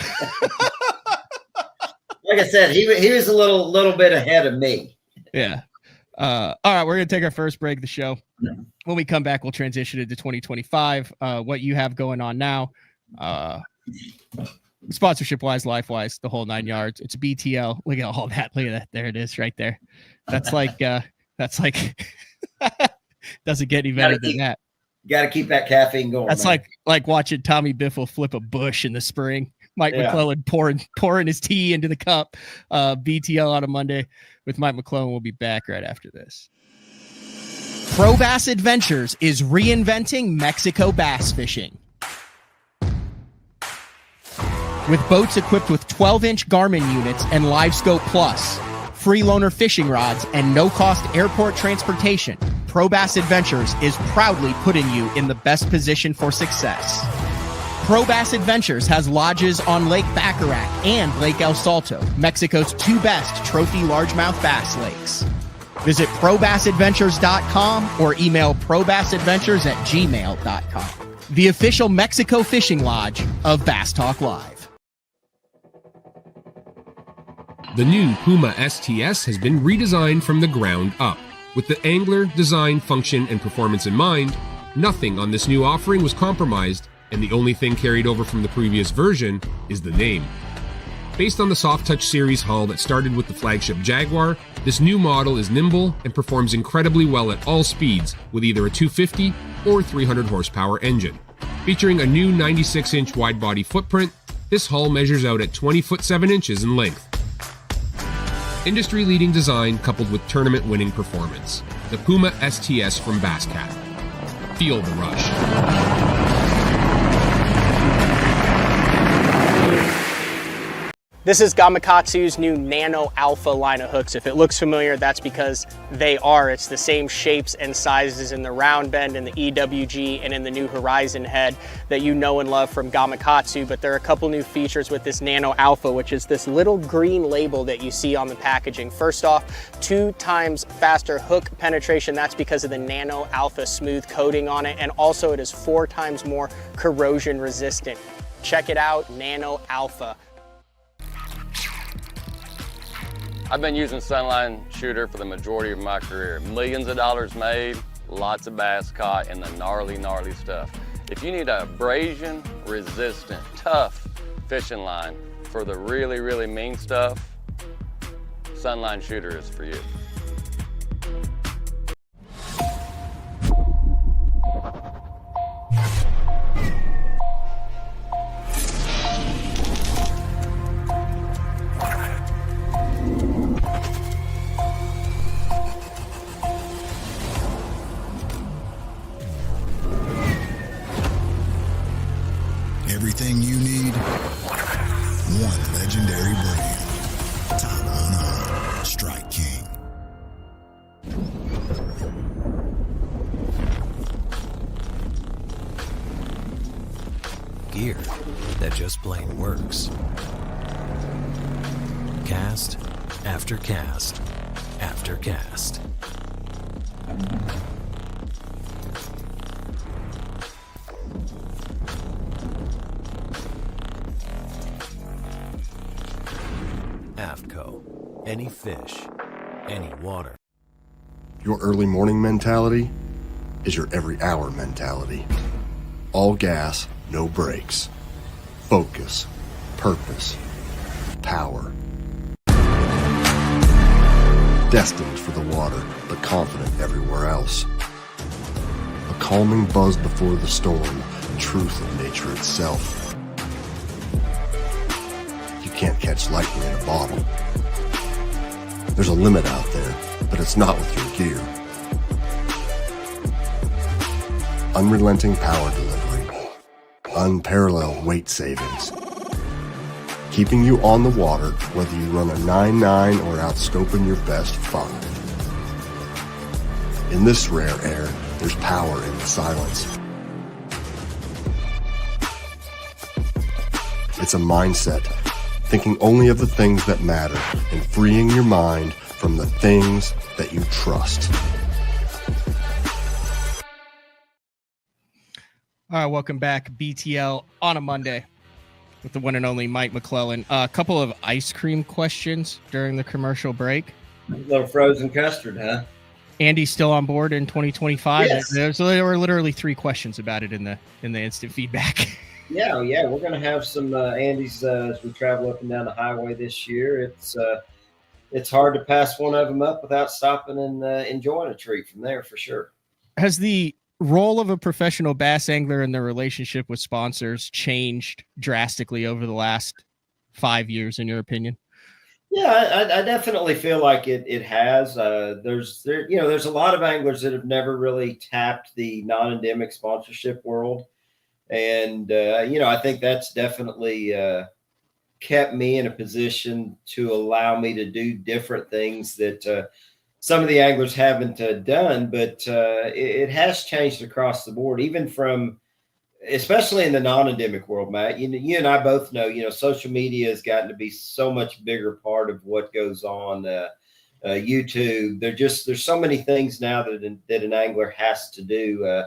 I said, he was a little bit ahead of me. Yeah. All right, we're going to take our first break of the show. When we come back, we'll transition into 2025, what you have going on now. sponsorship wise, life wise, the whole 9 yards. It's BTL. Look at all that. Look at that. There it is right there. That's like doesn't get any better than that. Got to keep that caffeine going. That's man. like watching Tommy Biffle flip a bush in the spring. Mike McClelland pouring his tea into the cup. BTL on a Monday with Mike McClelland. We'll be back right after this. Pro Bass Adventures is reinventing Mexico bass fishing. With boats equipped with 12-inch Garmin units and LiveScope Plus, free loaner fishing rods, and no-cost airport transportation, Pro Bass Adventures is proudly putting you in the best position for success. Pro Bass Adventures has lodges on Lake Baccarat and Lake El Salto, Mexico's two best trophy largemouth bass lakes. Visit probassadventures.com or email probassadventures@gmail.com. The official Mexico fishing lodge of Bass Talk Live. The new Puma STS has been redesigned from the ground up. With the angler, design, function, and performance in mind, nothing on this new offering was compromised, and the only thing carried over from the previous version is the name. Based on the Soft Touch series hull that started with the flagship Jaguar, this new model is nimble and performs incredibly well at all speeds with either a 250 or 300 horsepower engine. Featuring a new 96-inch wide-body footprint, this hull measures out at 20 foot 7 inches in length. Industry-leading design coupled with tournament-winning performance. The Puma STS from Basscat. Feel the rush. This is Gamakatsu's new Nano Alpha line of hooks. If it looks familiar, that's because they are. It's the same shapes and sizes in the round bend and the EWG and in the new Horizon head that you know and love from Gamakatsu, but there are a couple new features with this Nano Alpha, which is this little green label that you see on the packaging. First off, 2 times faster hook penetration. That's because of the Nano Alpha smooth coating on it, and also it is 4 times more corrosion resistant. Check it out, Nano Alpha. I've been using Sunline Shooter for the majority of my career. Millions of dollars made, lots of bass caught, and the gnarly, gnarly stuff. If you need a abrasion resistant, tough fishing line for the really, really mean stuff, Sunline Shooter is for you. Everything you need, one legendary brand. Sonar, Strike King. Gear that just plain works. Cast after cast after cast. AFTCO. Any fish, any water. Your early morning mentality is your every hour mentality. All gas, no brakes. Focus, purpose, power. Destined for the water, but confident everywhere else. A calming buzz before the storm, truth of nature itself. Can't catch lightning in a bottle. There's a limit out there, but it's not with your gear. Unrelenting power delivery. Unparalleled weight savings. Keeping you on the water, whether you run a 9.9 or outscoping your best 5. In this rare air, there's power in the silence. It's a mindset. Thinking only of the things that matter and freeing your mind from the things that you trust. All right, welcome back. BTL on a Monday with the one and only Mike McClelland. A couple of ice cream questions during the commercial break. A little frozen custard, huh? Andy's still on board in 2025. Yes. There were literally 3 questions about it in the instant feedback. Yeah, we're going to have some Andes as we travel up and down the highway this year. It's hard to pass one of them up without stopping and enjoying a treat from there for sure. Has the role of a professional bass angler and the relationship with sponsors changed drastically over the last 5 years, in your opinion? Yeah, I definitely feel like it has. There's a lot of anglers that have never really tapped the non-endemic sponsorship world. And, I think that's definitely kept me in a position to allow me to do different things that some of the anglers haven't done. But it has changed across the board, even from, especially in the non-endemic world, Matt. You and I both know, social media has gotten to be so much bigger part of what goes on. YouTube, there's so many things now that an angler has to do.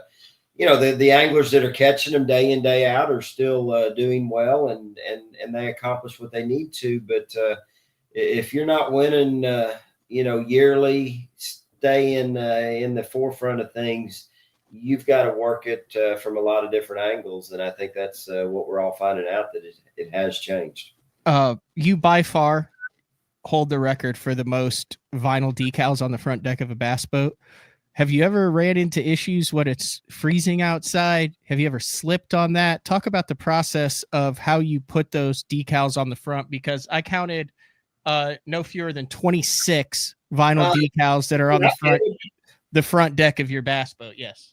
The anglers that are catching them day in, day out are still doing well and they accomplish what they need to. But if you're not winning, yearly, stay in the forefront of things, you've got to work it from a lot of different angles. And I think that's what we're all finding out, that it has changed. You by far hold the record for the most vinyl decals on the front deck of a bass boat. Have you ever ran into issues when it's freezing outside? Have you ever slipped on that? Talk about the process of how you put those decals on the front, because I counted no fewer than 26 vinyl decals that are on the front deck of your bass boat. Yes.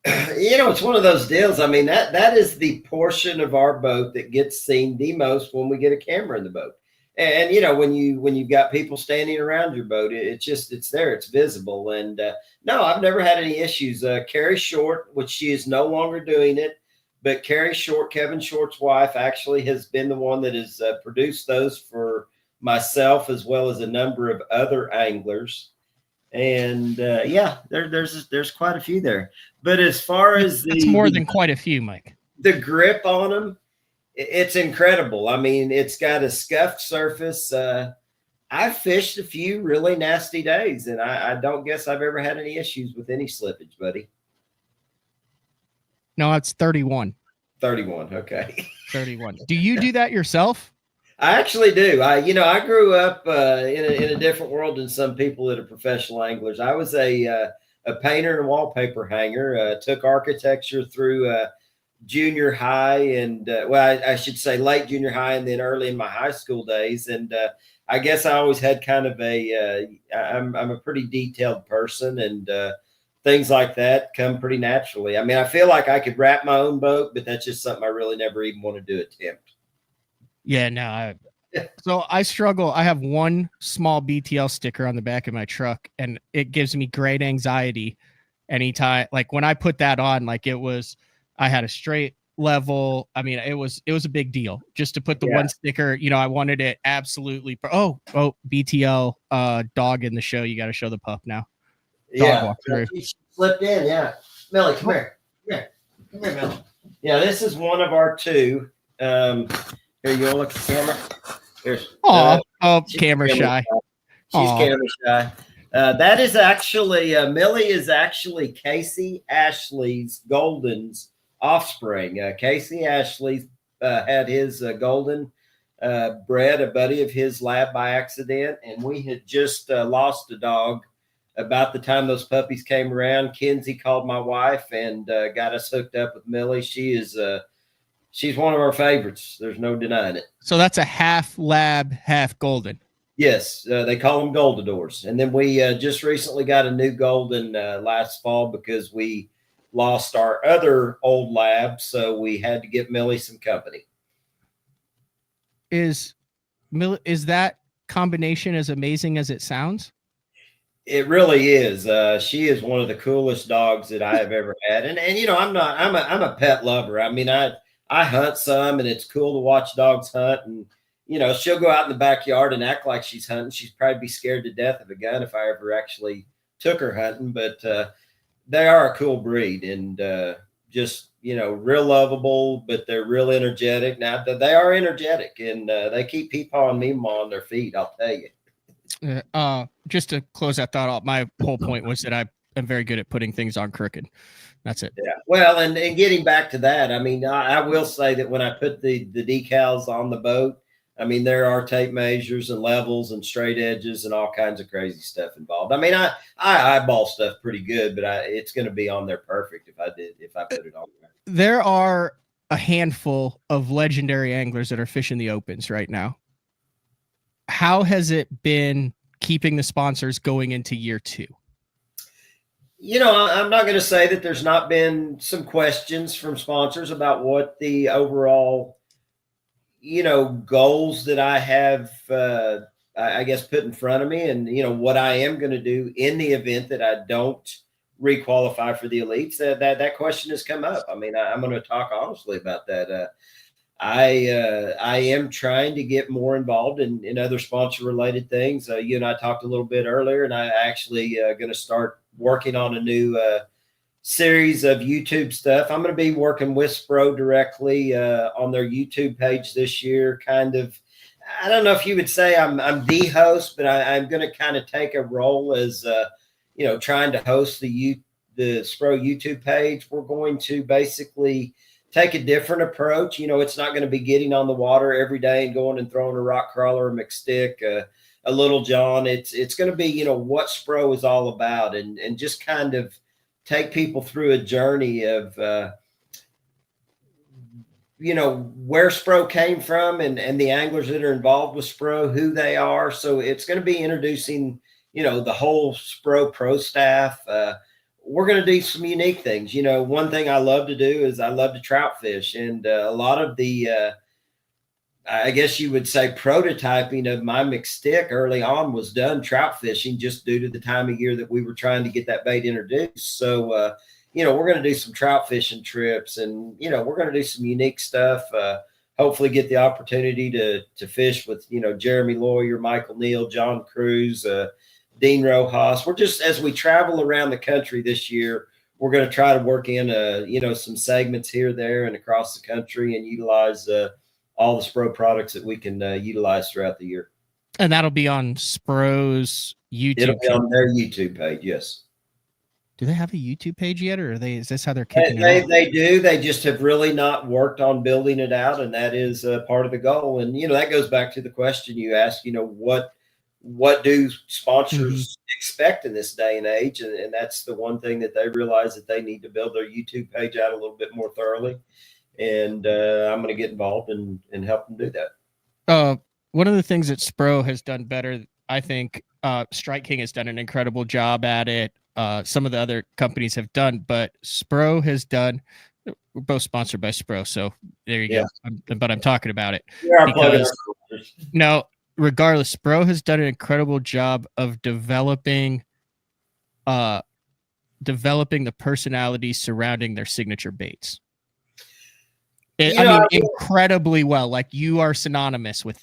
It's one of those deals. I mean, that is the portion of our boat that gets seen the most when we get a camera in the boat. And when you've got people standing around your boat, it's there, it's visible. And no, I've never had any issues. Carrie Short, which she is no longer doing it, but Carrie Short, Kevin Short's wife, actually has been the one that has produced those for myself as well as a number of other anglers. And there's quite a few there. But as far as that's more than quite a few, Mike. The grip on them, it's incredible. I mean, it's got a scuffed surface. I've fished a few really nasty days, and I don't guess I've ever had any issues with any slippage, buddy. No, it's 31. 31. Okay. 31. Do you do that yourself? I actually do. I grew up in a different world than some people that are professional anglers. I was a painter and wallpaper hanger. Took architecture through junior high and I should say late junior high and then early in my high school days. And I guess I always had kind of I'm a pretty detailed person, and things like that come pretty naturally. I mean, I feel like I could wrap my own boat, but that's just something I really never even wanted to attempt. Yeah, no. So I struggle. I have one small BTL sticker on the back of my truck, and it gives me great anxiety anytime. Like when I put that on, like I had a straight level. I mean, it was a big deal just to put the one sticker. I wanted it absolutely. Oh, BTL dog in the show. You got to show the pup now. Dog she slipped in. Yeah, Millie, come here. Come here, Millie. Yeah, this is one of our two. Here, you want to look at the camera? Here's. Camera shy. She's camera shy. That is actually Millie is actually Casey Ashley's Golden's offspring. Casey Ashley had his golden bred a buddy of his lab by accident, and we had just lost a dog about the time those puppies came around. Kenzie called my wife and got us hooked up with Millie. She's one of our favorites. There's no denying it. So that's a half lab, half golden. Yes, they call them Goldadors. And then we just recently got a new golden last fall because we lost our other old lab, so we had to get Millie some company. Is that combination as amazing as it sounds? It really is. She is one of the coolest dogs that I have ever had. And I'm a pet lover. I mean, I hunt some, and it's cool to watch dogs hunt. And, she'll go out in the backyard and act like she's hunting. She'd probably be scared to death of a gun if I ever actually took her hunting. But they are a cool breed, and just, real lovable, but they're real energetic. Now, they are energetic, and they keep peepawing me on their feet, I'll tell you. Just to close that thought off, my whole point was that am very good at putting things on crooked. That's it. Yeah. Well, and getting back to that, I mean, I will say that when I put the decals on the boat, I mean, there are tape measures and levels and straight edges and all kinds of crazy stuff involved. I mean, I eyeball stuff pretty good, but it's going to be on there perfect if I put it on there. There are a handful of legendary anglers that are fishing the opens right now. How has it been keeping the sponsors going into year 2? You know, I'm not going to say that there's not been some questions from sponsors about what the overall, you know, goals that I have, I guess, put in front of me, and, you know, what I am going to do in the event that I don't requalify for the elites. That question has come up. I mean, I'm going to talk honestly about that. I am trying to get more involved in other sponsor related things. You and I talked a little bit earlier, and I actually going to start working on a new series of YouTube stuff. I'm going to be working with Spro directly on their YouTube page this year. Kind of, I don't know if you would say I'm the host, but I'm going to kind of take a role as you know, trying to host the Spro YouTube page. We're going to basically take a different approach. You know, it's not going to be getting on the water every day and going and throwing a rock crawler, a McStick, a Little John. It's going to be, you know, what Spro is all about, and just kind of take people through a journey of, you know, where Spro came from and the anglers that are involved with Spro, who they are. So it's going to be introducing, you know, the whole Spro pro staff. We're going to do some unique things. You know, one thing I love to do is I love to trout fish, and a lot of the, I guess you would say, prototyping of my McStick early on was done trout fishing, just due to the time of year that we were trying to get that bait introduced. So, you know, we're going to do some trout fishing trips, and, you know, we're going to do some unique stuff. Hopefully get the opportunity to fish with, you know, Jeremy Lawyer, Michael Neal, John Cruz, Dean Rojas. We're just, as we travel around the country this year, we're going to try to work in, you know, some segments here, there, and across the country, and utilize all the Spro products that we can utilize throughout the year. And that'll be on Spro's YouTube. It'll be on their YouTube page, yes. Do they have a YouTube page yet, or is this how they're kicking it it off? They do. They just have really not worked on building it out, and that is part of the goal. And, you know, that goes back to the question you asked, you know, what do sponsors expect in this day and age? And that's the one thing that they realize, that they need to build their YouTube page out a little bit more thoroughly. And I'm going to get involved and help them do that. One of the things that Spro has done better, I think, Strike King has done an incredible job at it. Some of the other companies have done, but Spro has done. We're both sponsored by Spro, so there you go. But I'm talking about it because, no, regardless, Spro has done an incredible job of developing the personalities surrounding their signature baits. Incredibly well. Like, you are synonymous with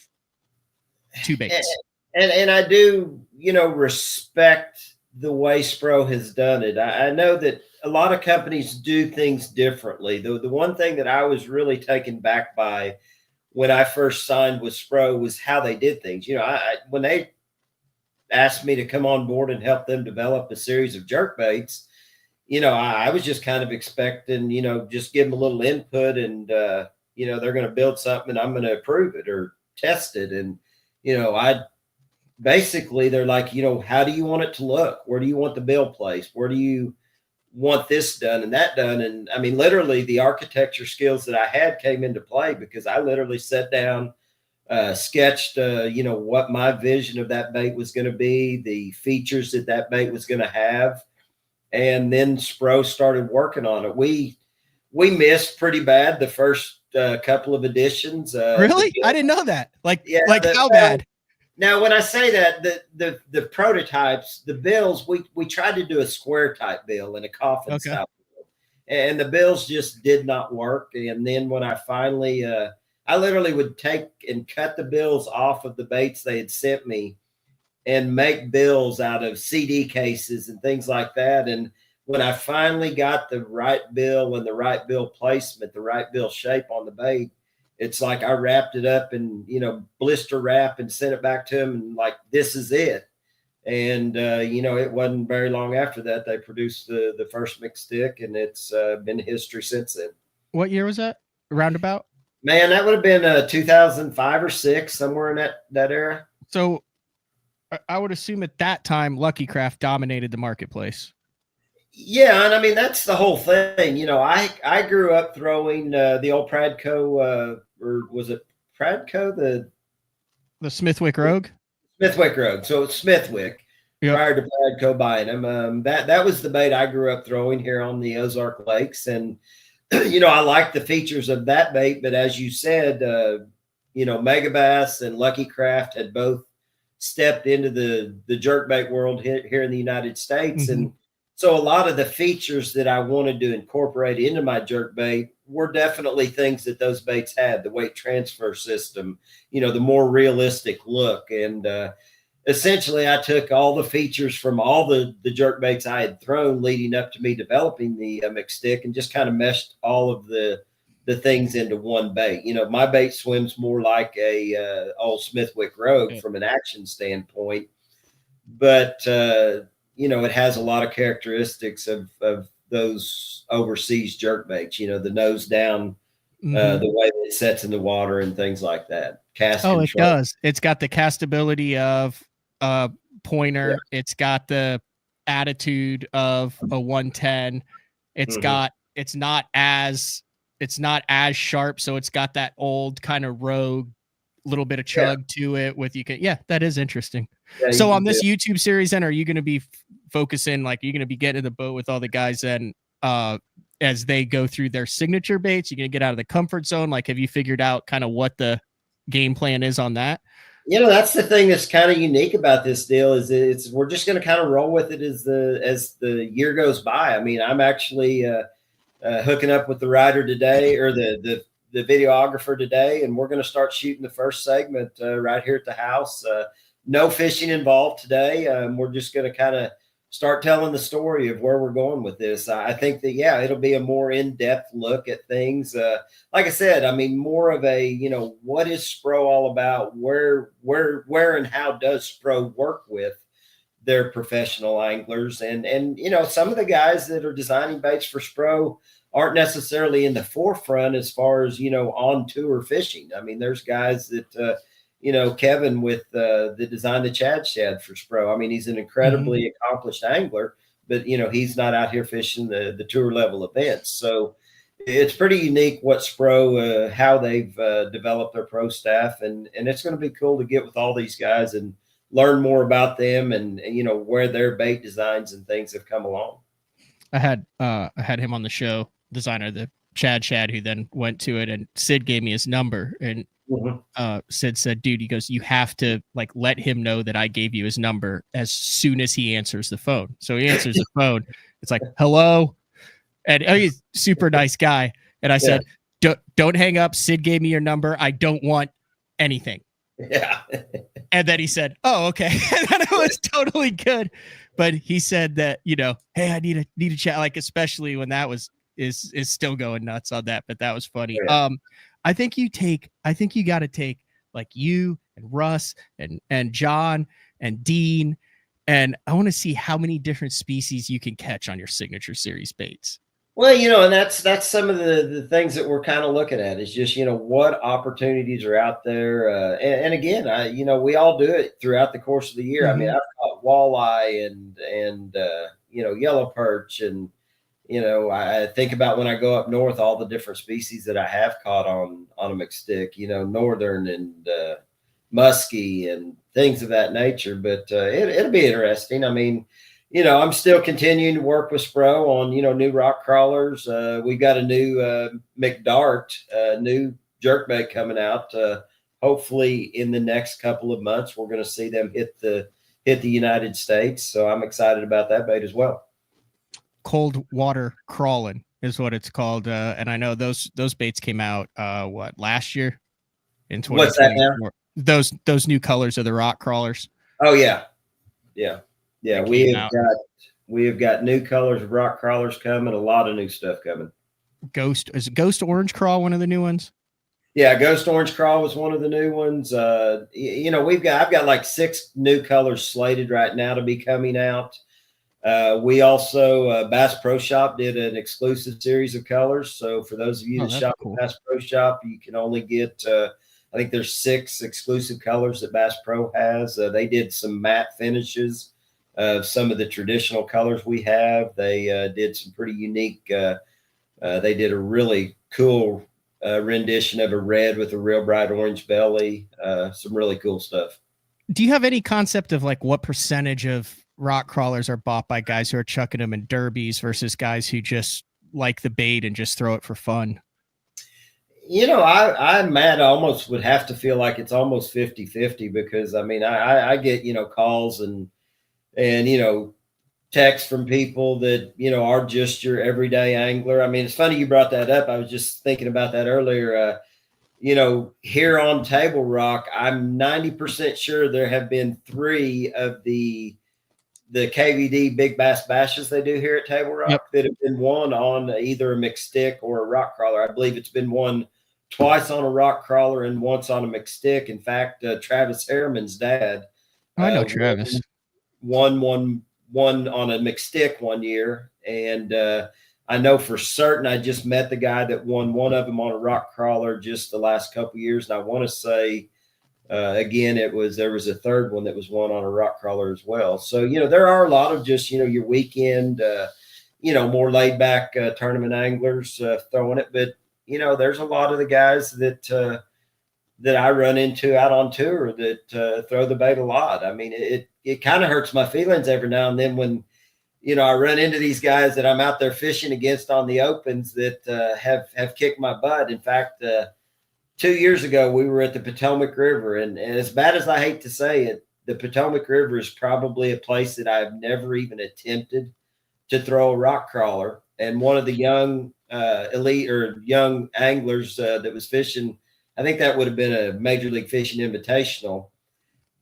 two baits. And I do, you know, respect the way Spro has done it. I know that a lot of companies do things differently. The one thing that I was really taken back by when I first signed with Spro was how they did things. You know, when they asked me to come on board and help them develop a series of jerk baits, you know, I was just kind of expecting, you know, just give them a little input, and, you know, they're going to build something and I'm going to approve it or test it. And, you know, basically they're like, you know, how do you want it to look? Where do you want the bill placed? Where do you want this done and that done? And I mean, literally the architecture skills that I had came into play, because I literally sat down, sketched, you know, what my vision of that bait was going to be, the features that bait was going to have. And then Spro started working on it. We missed pretty bad the first couple of editions. Really? I didn't know that. Like how bad? Now, when I say that, the prototypes, the bills, we tried to do a square type bill and a coffin style bill, and the bills just did not work. And then when I finally, I literally would take and cut the bills off of the baits they had sent me and make bills out of CD cases and things like that. And when I finally got the right bill and the right bill placement, the right bill shape on the bait, it's like I wrapped it up in, you know, blister wrap and sent it back to him, and like, this is it. And, it wasn't very long after that they produced the first mixed stick, and it's been history since then. What year was that? Roundabout? Man, that would have been 2005 or 6, somewhere in that era. So I would assume at that time, Lucky Craft dominated the marketplace. Yeah, and I mean that's the whole thing. I grew up throwing the old Pradco, or was it Pradco, the Smithwick Rogue? Smithwick Rogue. So it's Smithwick. Yep. Prior to Pradco buying them, that was the bait I grew up throwing here on the Ozark Lakes, and I like the features of that bait. But as you said, Megabass and Lucky Craft had both stepped into the jerkbait world here in the United States, and so a lot of the features that I wanted to incorporate into my jerkbait were definitely things that those baits had: the weight transfer system, the more realistic look. And essentially I took all the features from all the jerkbaits I had thrown leading up to me developing the mixed stick, and just kind of meshed all of the things into one bait. My bait swims more like a old Smithwick Rogue from an action standpoint, but it has a lot of characteristics of those overseas jerkbaits, the nose down, the way it sets in the water and things like that. Cast control. It does. It's got the castability of a pointer. Yeah. It's got the attitude of a 110. It's not as sharp. So it's got that old kind of rogue, little bit of chug to it that is interesting. Yeah, so on this YouTube series, then, are you going to be focusing, like, you're going to be getting in the boat with all the guys then as they go through their signature baits? You're going to get out of the comfort zone? Like, have you figured out kind of what the game plan is on that? That's the thing that's kind of unique about this deal is we're just going to kind of roll with it as the year goes by. I mean, I'm actually hooking up with the rider today, or the videographer today, and we're going to start shooting the first segment right here at the house. No fishing involved today. We're just going to kind of start telling the story of where we're going with this. I think that, it'll be a more in-depth look at things. Like I said, I mean, more of a, what is Spro all about? Where and how does Spro work with their professional anglers? And some of the guys that are designing baits for Spro aren't necessarily in the forefront as far as, on tour fishing. I mean, there's guys that, Kevin with the design the Chad Shad for Spro. I mean, he's an incredibly accomplished angler, but, he's not out here fishing the tour level events. So it's pretty unique what Spro, how they've developed their pro staff. And it's going to be cool to get with all these guys and learn more about them and where their bait designs and things have come along. I had him on the show, designer, the Chad Shad, who then went to it, and Sid gave me his number, and Sid said, dude, he goes, you have to let him know that I gave you his number as soon as he answers the phone. So he answers the phone. It's like, hello. And he's a super nice guy. And I said, don't hang up. Sid gave me your number. I don't want anything. Yeah. And then he said, oh, okay. And then it was totally good. But he said that, hey, I need a chat, especially when that is still going nuts on that. But that was funny. Yeah. I think you got to take you and Russ and John and Dean, and I want to see how many different species you can catch on your signature series baits. Well, and that's some of the things that we're kind of looking at is just, what opportunities are out there. And again, we all do it throughout the course of the year. I mean, I've caught walleye and yellow perch, and, I think about when I go up north, all the different species that I have caught on a mixed stick, northern and musky and things of that nature. But it'll be interesting. I mean, I'm still continuing to work with Spro on, new rock crawlers. We've got a new McDart, new jerkbait coming out. Hopefully in the next couple of months, we're going to see them hit the United States. So I'm excited about that bait as well. Cold water crawling is what it's called. And I know those baits came out, last year in 2024. What's that now? Those new colors of the rock crawlers. Oh yeah. Yeah. Yeah. We have got new colors of rock crawlers coming, a lot of new stuff coming. Is Ghost Orange Crawl one of the new ones? Yeah, Ghost Orange Crawl was one of the new ones. You know, I've got like 6 new colors slated right now to be coming out. We also Bass Pro Shop did an exclusive series of colors. So for those of you that shop at Bass Pro Shop, you can only get I think there's 6 exclusive colors that Bass Pro has. They did some matte finishes of some of the traditional colors we have. They did some pretty unique. They did a really cool rendition of a red with a real bright orange belly. Some really cool stuff. Do you have any concept of like what percentage of rock crawlers are bought by guys who are chucking them in derbies versus guys who just like the bait and just throw it for fun? You know, I'm mad. I almost would have to feel like it's almost 50-50 because I mean, I get, you know, calls and, you know, texts from people that, you know, are just your everyday angler. I mean, it's funny you brought that up. I was just thinking about that earlier. You know, here on Table Rock, I'm 90% sure there have been 3 of the KVD Big Bass Bashes they do here at Table Rock that have been won on either a McStick or a rock crawler. I believe it's been won twice on a rock crawler and once on a McStick. In fact, Travis Harriman's dad, I know Travis, won on a McStick one year. And I know for certain I just met the guy that won one of them on a rock crawler just the last couple of years. And I want to say, again, there was a third one that was won on a rock crawler as well. So, you know, there are a lot of just, you know, your weekend, you know, more laid back tournament anglers throwing it. But, you know, there's a lot of the guys that I run into out on tour that throw the bait a lot. I mean, it kind of hurts my feelings every now and then when, you know, I run into these guys that I'm out there fishing against on the opens that have kicked my butt. In fact, 2 years ago, we were at the Potomac River, and as bad as I hate to say it, the Potomac River is probably a place that I've never even attempted to throw a rock crawler. And one of the young elite or young anglers that was fishing, I think that would have been a Major League Fishing Invitational.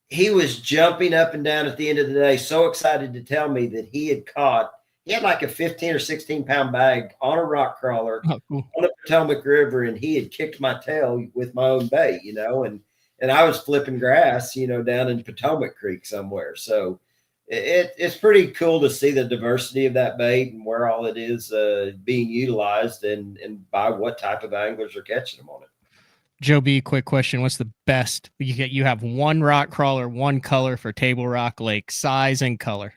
He was jumping up and down at the end of the day, so excited to tell me that he had like a 15 or 16 pound bag on a rock crawler on the Potomac River, and he had kicked my tail with my own bait, you know, and I was flipping grass, you know, down in Potomac Creek somewhere. So it's pretty cool to see the diversity of that bait and where all it is being utilized and by what type of anglers are catching them on it. Joe B, quick question. What's the best? You have one rock crawler, one color for Table Rock Lake, size and color.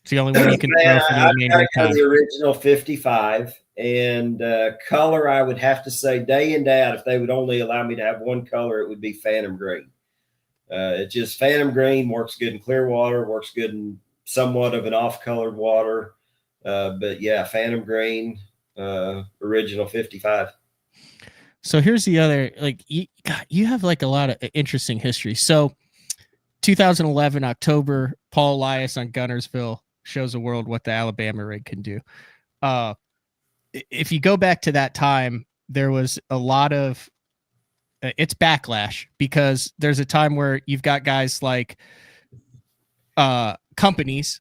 It's the only one you can throw for the remainder of time. The original 55 and color, I would have to say day in, day out, if they would only allow me to have one color, it would be Phantom Green. It's just Phantom Green works good in clear water, works good in somewhat of an off-colored water. But yeah, Phantom Green, original 55. So here's the other, like, you have like a lot of interesting history. So 2011, October, Paul Elias on Gunnersville shows the world what the Alabama rig can do. If you go back to that time, there was a lot of, it's backlash because there's a time where you've got guys like companies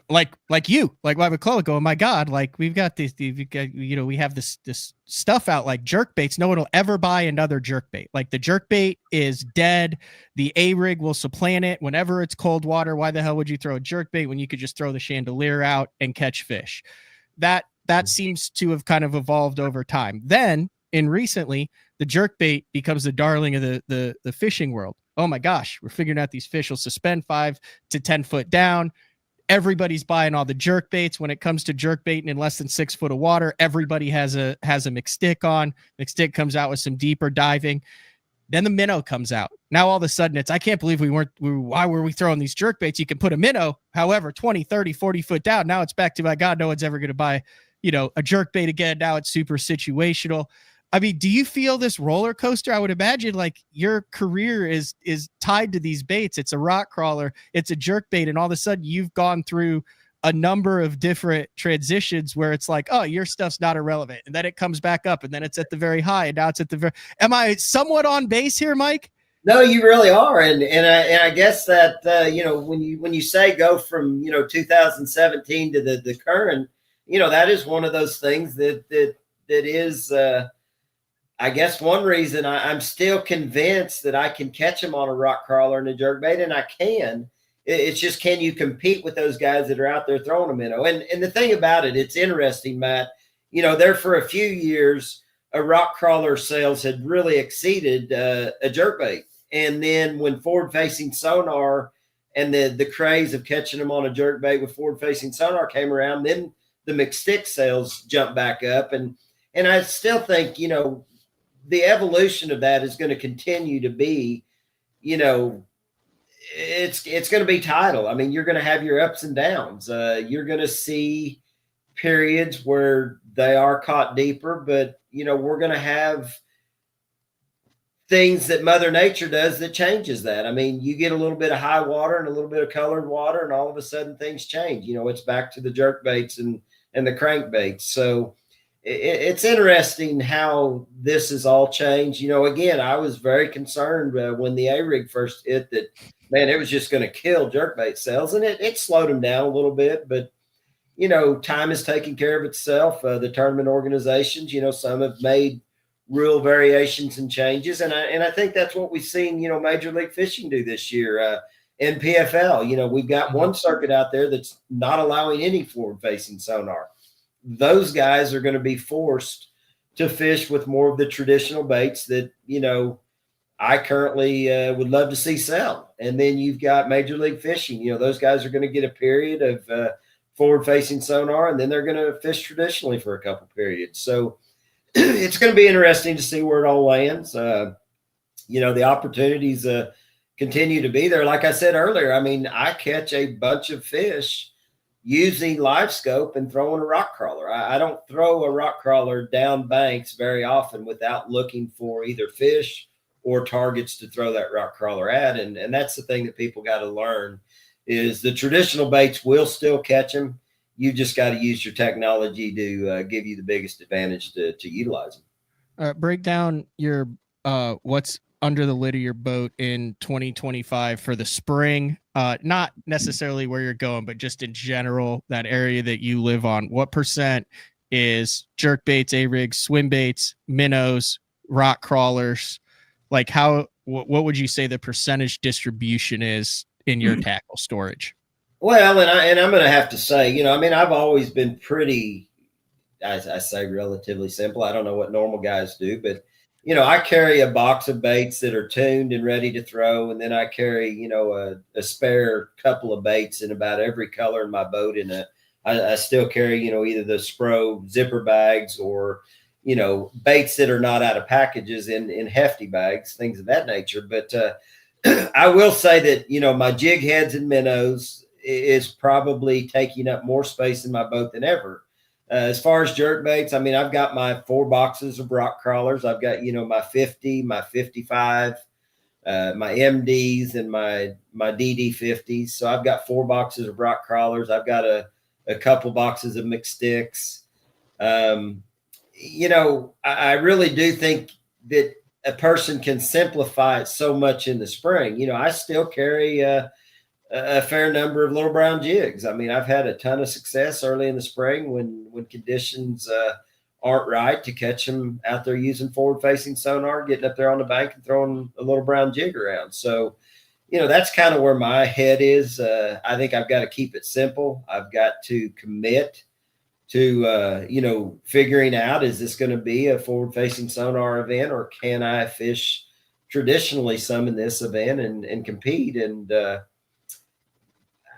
like McClelland going, my God, like we've got this, you know, we have this stuff out like jerk baits. No one will ever buy another jerk bait. Like the jerk bait is dead. The A rig will supplant it whenever it's cold water. Why the hell would you throw a jerk bait when you could just throw the chandelier out and catch fish? That seems to have kind of evolved over time. Then in recently, the jerk bait becomes the darling of the fishing world. Oh my gosh, we're figuring out these fish will suspend 5 to 10 foot down. Everybody's buying all the jerk baits. When it comes to jerk baiting in less than 6 foot of water, everybody has a McStick on. McStick comes out with some deeper diving. Then the minnow comes out. Now all of a sudden it's, I can't believe why were we throwing these jerk baits? You can put a minnow, however, 20, 30, 40 foot down. Now it's back to, my God, no one's ever going to buy, you know, a jerk bait again. Now it's super situational. I mean, do you feel this roller coaster? I would imagine like your career is tied to these baits. It's a rock crawler, it's a jerk bait, and all of a sudden you've gone through a number of different transitions where it's like, oh, your stuff's not irrelevant, and then it comes back up, and then it's at the very high, and now it's at the very. Am I somewhat on base here, Mike? No, you really are, and I guess that you know, when you say go from, you know, 2017 to the current, you know, that is one of those things that is. I guess one reason I'm still convinced that I can catch them on a rock crawler and a jerkbait, and I can. It's just, can you compete with those guys that are out there throwing a minnow? And the thing about it, it's interesting, Matt. There for a few years, a rock crawler sales had really exceeded a jerkbait. And then when forward-facing sonar and the craze of catching them on a jerkbait with forward-facing sonar came around, then the McStick sales jumped back up. And I still think, the evolution of that is going to continue to be, it's going to be tidal. I mean, you're going to have your ups and downs. You're going to see periods where they are caught deeper, but we're going to have things that Mother Nature does that changes that. I mean, you get a little bit of high water and a little bit of colored water, and all of a sudden things change. It's back to the jerk baits and the crankbaits. So it's interesting how this has all changed. Again, I was very concerned when the A-rig first hit that, man, it was just going to kill jerkbait sales, and it slowed them down a little bit. But time is taking care of itself. The tournament organizations, some have made rule variations and changes, and I think that's what we've seen. Major League Fishing do this year. NPFL, we've got one circuit out there that's not allowing any forward-facing sonar. Those guys are going to be forced to fish with more of the traditional baits that, I currently would love to see sell. And then you've got Major League Fishing. Those guys are going to get a period of forward-facing sonar, and then they're going to fish traditionally for a couple periods. So it's going to be interesting to see where it all lands. The opportunities continue to be there. Like I said earlier, I mean, I catch a bunch of fish using live scope and throwing a rock crawler. I don't throw a rock crawler down banks very often without looking for either fish or targets to throw that rock crawler at. And that's the thing that people got to learn, is the traditional baits will still catch them. You just got to use your technology to give you the biggest advantage to utilize them. Break down your what's under the lid of your boat in 2025 for the spring. Not necessarily where you're going, but just in general, that area that you live on. What % is jerk baits, A-rigs, swim baits, minnows, rock crawlers? Like what would you say the percentage distribution is in your tackle storage? Well, and I'm going to have to say, I've always been pretty, I say relatively simple. I don't know what normal guys do, but I carry a box of baits that are tuned and ready to throw. And then I carry, a spare couple of baits in about every color in my boat. And I still carry, either the Spro zipper bags or, baits that are not out of packages in hefty bags, things of that nature. But I will say that, my jig heads and minnows is probably taking up more space in my boat than ever. As far as jerk baits, I mean, I've got my 4 boxes of rock crawlers. I've got, my 50, my 55, my MDs and my DD50s. So I've got 4 boxes of rock crawlers. I've got a couple boxes of McSticks. I really do think that a person can simplify it so much in the spring. I still carry a fair number of little brown jigs. I mean, I've had a ton of success early in the spring when conditions aren't right to catch them out there using forward-facing sonar, getting up there on the bank and throwing a little brown jig around. So, that's kind of where my head is. I think I've got to keep it simple. I've got to commit to, figuring out, is this going to be a forward-facing sonar event, or can I fish traditionally some in this event and compete? And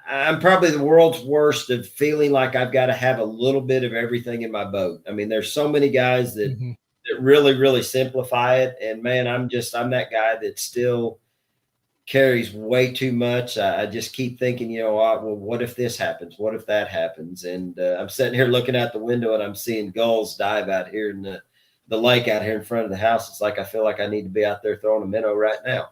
I'm probably the world's worst at feeling like I've got to have a little bit of everything in my boat. I mean, there's so many guys that really, really simplify it. And man, I'm that guy that still carries way too much. I just keep thinking, well, what if this happens? What if that happens? And I'm sitting here looking out the window and I'm seeing gulls dive out here in the lake out here in front of the house. It's like I feel like I need to be out there throwing a minnow right now.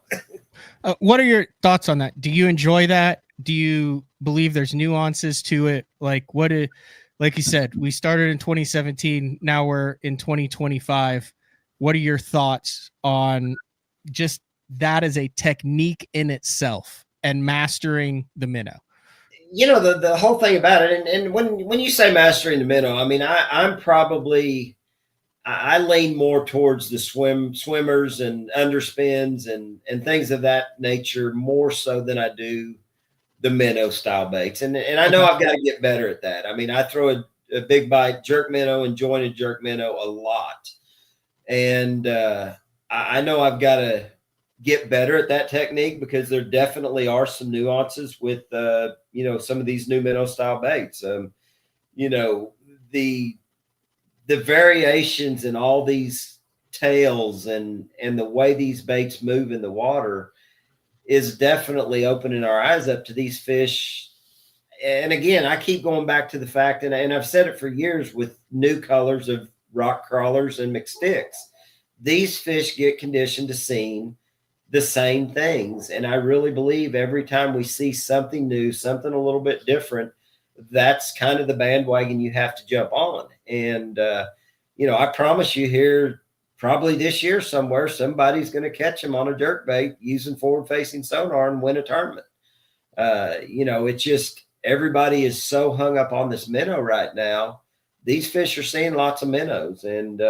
What are your thoughts on that? Do you enjoy that? Do you believe there's nuances to it? Like like you said, we started in 2017. Now we're in 2025. What are your thoughts on just that as a technique in itself and mastering the minnow? The whole thing about it. And when you say mastering the minnow, I mean, I'm probably, I lean more towards the swimmers and underspins and things of that nature more so than I do the minnow style baits. And I know I've got to get better at that. I mean, I throw a big bite jerk minnow and jointed jerk minnow a lot. And I know I've got to get better at that technique because there definitely are some nuances with, some of these new minnow style baits. The variations in all these tails and the way these baits move in the water is definitely opening our eyes up to these fish. And again, I keep going back to the fact, and I've said it for years with new colors of rock crawlers and mixed sticks, these fish get conditioned to seeing the same things. And I really believe every time we see something new, something a little bit different, that's kind of the bandwagon you have to jump on. And, I promise you here, probably this year somewhere, somebody's going to catch them on a jerk bait using forward facing sonar and win a tournament. It's just, everybody is so hung up on this minnow right now. These fish are seeing lots of minnows, and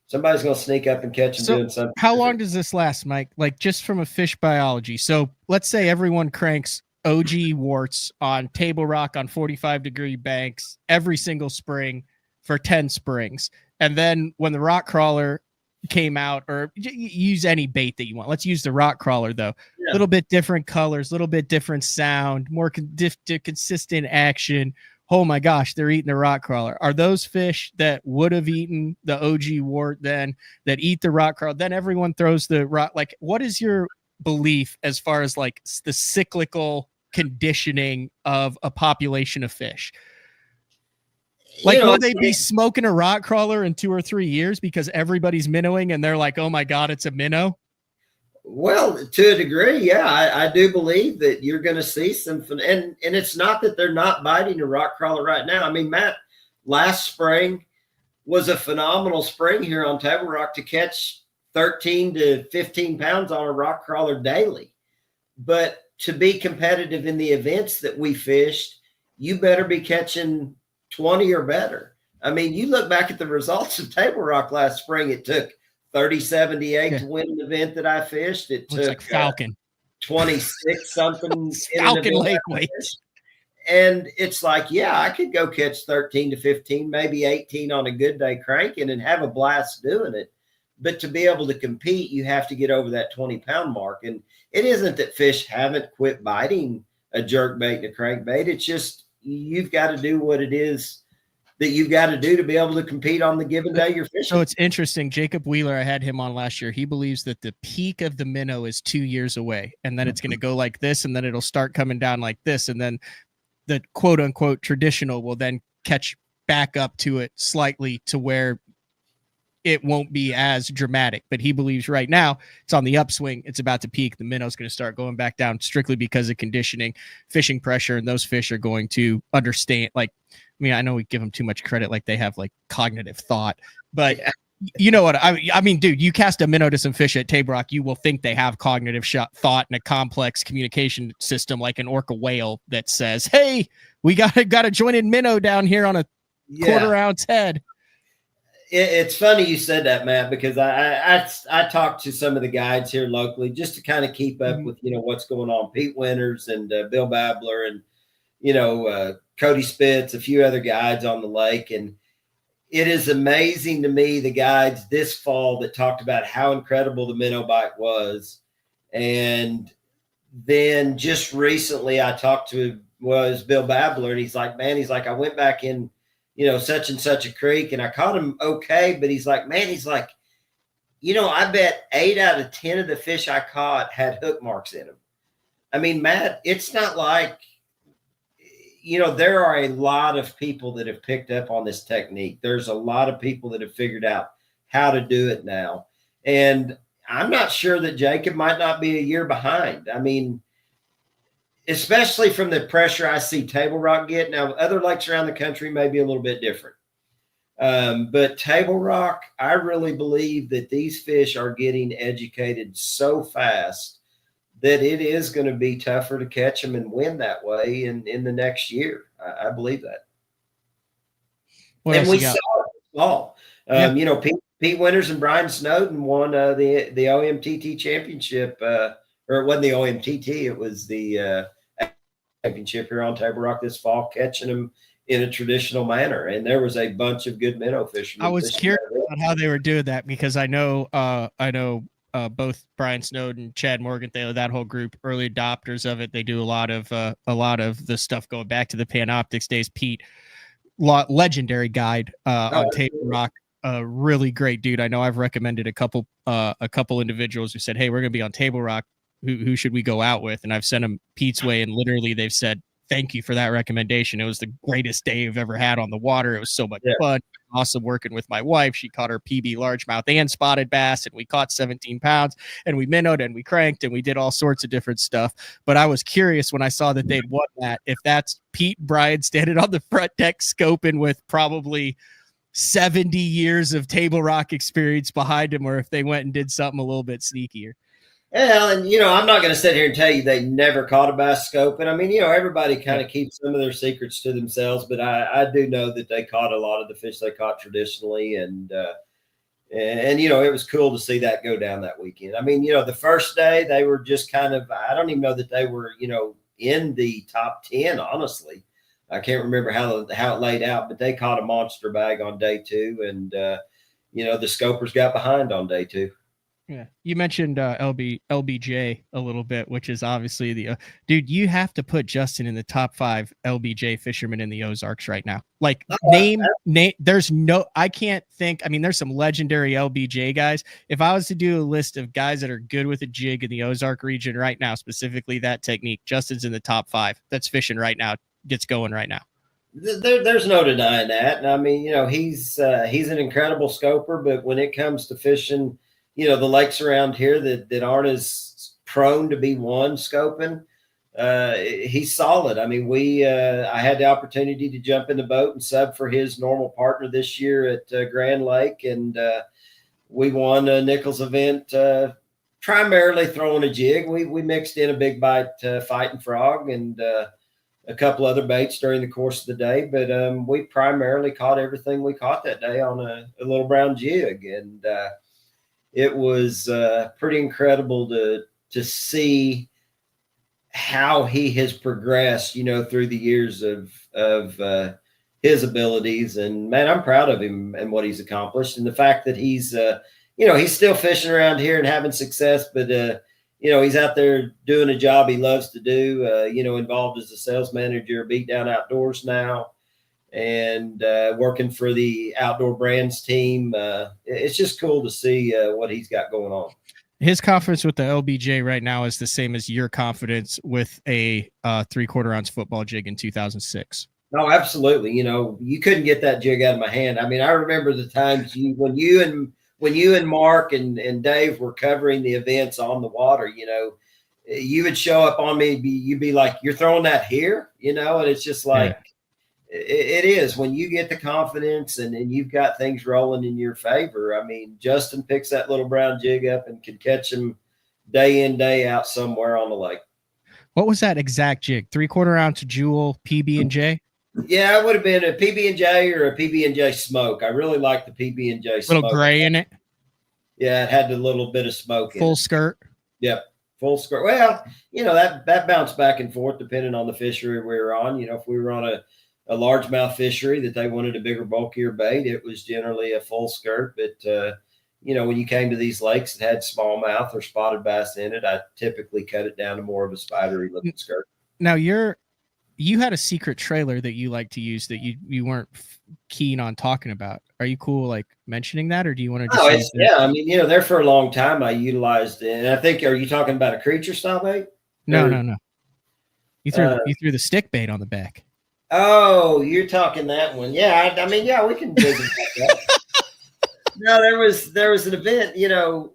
somebody's going to sneak up and catch them doing something. How long does this last, Mike? Like, just from a fish biology. So let's say everyone cranks OG warts on Table Rock on 45-degree banks every single spring for 10 springs. And then when the rock crawler came out, or use any bait that you want. Let's use the rock crawler though. A little bit different colors, a little bit different sound, more consistent action. Oh my gosh, they're eating the rock crawler. Are those fish that would have eaten the OG wart then, that eat the rock crawler? Then everyone throws the rock. Like, what is your belief as far as like the cyclical conditioning of a population of fish? Like, will they be smoking a rock crawler in 2 or 3 years because everybody's minnowing and they're like, oh my God, it's a minnow? Well, to a degree, yeah, I do believe that you're going to see some, and it's not that they're not biting a rock crawler right now. I mean, Matt, last spring was a phenomenal spring here on Table Rock to catch 13 to 15 pounds on a rock crawler daily. But to be competitive in the events that we fished, you better be catching 20 or better. I mean, you look back at the results of Table Rock last spring, it took 30.78 to win an event that I fished. It took like Falcon 26 something Falcon Lake weight. And it's like, yeah, I could go catch 13 to 15, maybe 18 on a good day cranking and have a blast doing it. But to be able to compete, you have to get over that 20-pound mark. And it isn't that fish haven't quit biting a jerk bait and a crankbait. It's just, you've got to do what it is that you've got to do to be able to compete on the given day you're fishing. So it's interesting. Jacob Wheeler, I had him on last year. He believes that the peak of the minnow is 2 years away, and then it's going to go like this, and then it'll start coming down like this, and then the quote unquote traditional will then catch back up to it slightly to where it won't be as dramatic. But he believes right now it's on the upswing. It's about to peak. The minnow's going to start going back down strictly because of conditioning, fishing pressure, and those fish are going to understand. Like, I mean, I know we give them too much credit, like they have like cognitive thought, but you know what I mean, dude, you cast a minnow to some fish at Table Rock, you will think they have cognitive thought and a complex communication system like an orca whale that says, hey, we got a jointed minnow down here on a quarter ounce head. It's funny you said that, Matt, because I talked to some of the guides here locally just to kind of keep up with, what's going on. Pete Winters and Bill Babler and, Cody Spitz, a few other guides on the lake. And it is amazing to me, the guides this fall that talked about how incredible the minnow bite was. And then just recently I talked to was Bill Babler, and he's like, I went back in, such and such a creek, and I caught him okay. But he's like, I bet 8 out of 10 of the fish I caught had hook marks in them. I mean, Matt, it's not like, there are a lot of people that have picked up on this technique. There's a lot of people that have figured out how to do it now. And I'm not sure that Jacob might not be a year behind. I mean, especially from the pressure I see Table Rock get. Now, other lakes around the country may be a little bit different. But Table Rock, I really believe that these fish are getting educated so fast that it is going to be tougher to catch them and win that way in the next year. I believe that. What and Oh, Yeah. you know, Pete Winters and Brian Snowden won the OMTT championship, or it wasn't the OMTT, it was the championship here on Table Rock this fall, catching them in a traditional manner. And there was a bunch of good minnow fishermen. I was curious about how they were doing that because I know both Brian Snowden, Chad Morganthau, that whole group, early adopters of it. They do a lot of the stuff going back to the Panoptics days. Pete, legendary guide on Table Rock, a really great dude. I know I've recommended a couple individuals who said, "Hey, we're going to be on Table Rock. Who should we go out with?" And I've sent them Pete's way, and literally they've said, "Thank you for that recommendation. It was the greatest day I've ever had on the water. It was so much fun. Awesome working with my wife. She caught her PB largemouth and spotted bass, and we caught 17 pounds, and we minnowed, and we cranked, and we did all sorts of different stuff." But I was curious when I saw that they'd won that, if that's Pete and Brian standing on the front deck scoping with probably 70 years of Table Rock experience behind him, or if they went and did something a little bit sneakier. Well, and you know, I'm not going to sit here and tell you they never caught a bass scoping. I mean, you know, everybody kind of keeps some of their secrets to themselves, but I do know that they caught a lot of the fish they caught traditionally, and you know, it was cool to see that go down that weekend. I mean, you know, the first day they were just kind of, I don't even know that they were, you know, in the top 10, honestly. I can't remember how it laid out, but they caught a monster bag on day 2, and you know, the scopers got behind on day 2. Yeah, you mentioned LBJ a little bit, which is obviously the dude. You have to put Justin in the top 5 LBJ fishermen in the Ozarks right now. Like name. There's no, I can't think. I mean, there's some legendary LBJ guys. If I was to do a list of guys that are good with a jig in the Ozark region right now, specifically that technique, Justin's in the top 5. That's fishing right now. Gets going right now. There's no denying that. And I mean, you know, he's an incredible scoper, but when it comes to fishing, you know, the lakes around here that aren't as prone to be one scoping, he's solid. I mean, I had the opportunity to jump in the boat and sub for his normal partner this year at Grand Lake, and we won a Nichols event, primarily throwing a jig. We mixed in a big bite fighting frog and a couple other baits during the course of the day, but we primarily caught everything we caught that day on a little brown jig, and it was pretty incredible to see how he has progressed, you know, through the years of his abilities. And man, I'm proud of him and what he's accomplished, and the fact that he's you know, he's still fishing around here and having success, but you know, he's out there doing a job he loves to do, you know, involved as a sales manager, Beat Down Outdoors now, and working for the Outdoor Brands team. It's just cool to see what he's got going on. His confidence with the LBJ right now is the same as your confidence with a 3/4 ounce football jig in 2006. No, absolutely. You know, you couldn't get that jig out of my hand. I mean, I remember the times when you and Mark and Dave were covering the events on the water, you know, you would show up on me, you'd be like, "You're throwing that here," you know, and it's just like, it is when you get the confidence and you've got things rolling in your favor. I mean, Justin picks that little brown jig up and can catch him day in, day out somewhere on the lake. What was that exact jig? 3/4 ounce Jewel PB&J? Yeah, it would have been a PB&J or a PB&J smoke. I really like the PB&J smoke. Little gray in it. Yeah, it had a little bit of smoke in it. Full skirt. Yep, full skirt. Well, you know, that bounced back and forth depending on the fishery we were on. You know, if we were on a largemouth fishery that they wanted a bigger, bulkier bait, it was generally a full skirt. But you know, when you came to these lakes that had smallmouth or spotted bass in it, I typically cut it down to more of a spidery looking skirt. Now you had a secret trailer that you like to use that you weren't keen on talking about. Are you cool like mentioning that, or do you want to just yeah, I mean, you know, there for a long time I utilized it, and I think, are you talking about a creature style bait? No. You threw the stick bait on the back. Oh, you're talking that one. Yeah, I mean, yeah, we can visit that. No, there was an event, you know,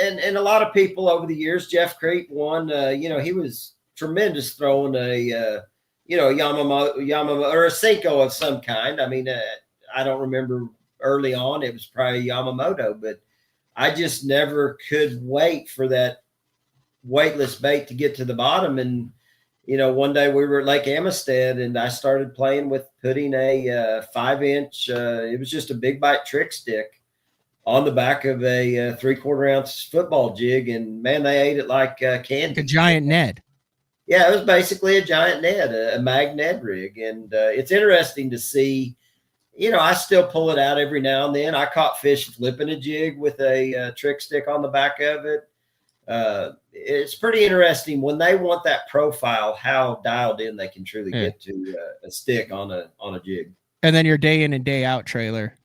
and a lot of people over the years, Jeff Creep won, you know, he was tremendous throwing a you know, Yamamoto or a Senko of some kind. I mean, I don't remember early on, it was probably Yamamoto, but I just never could wait for that weightless bait to get to the bottom. And one day we were at Lake Amistad and I started playing with putting a 5-inch, it was just a big bite trick stick on the back of a 3/4 ounce football jig. And man, they ate it like candy. Like a giant Ned. Yeah, it was basically a giant Ned, a mag Ned rig. And it's interesting to see, I still pull it out every now and then. I caught fish flipping a jig with a trick stick on the back of it. It's pretty interesting when they want that profile, how dialed in they can truly get to a stick on a jig. And then your day in and day out trailer.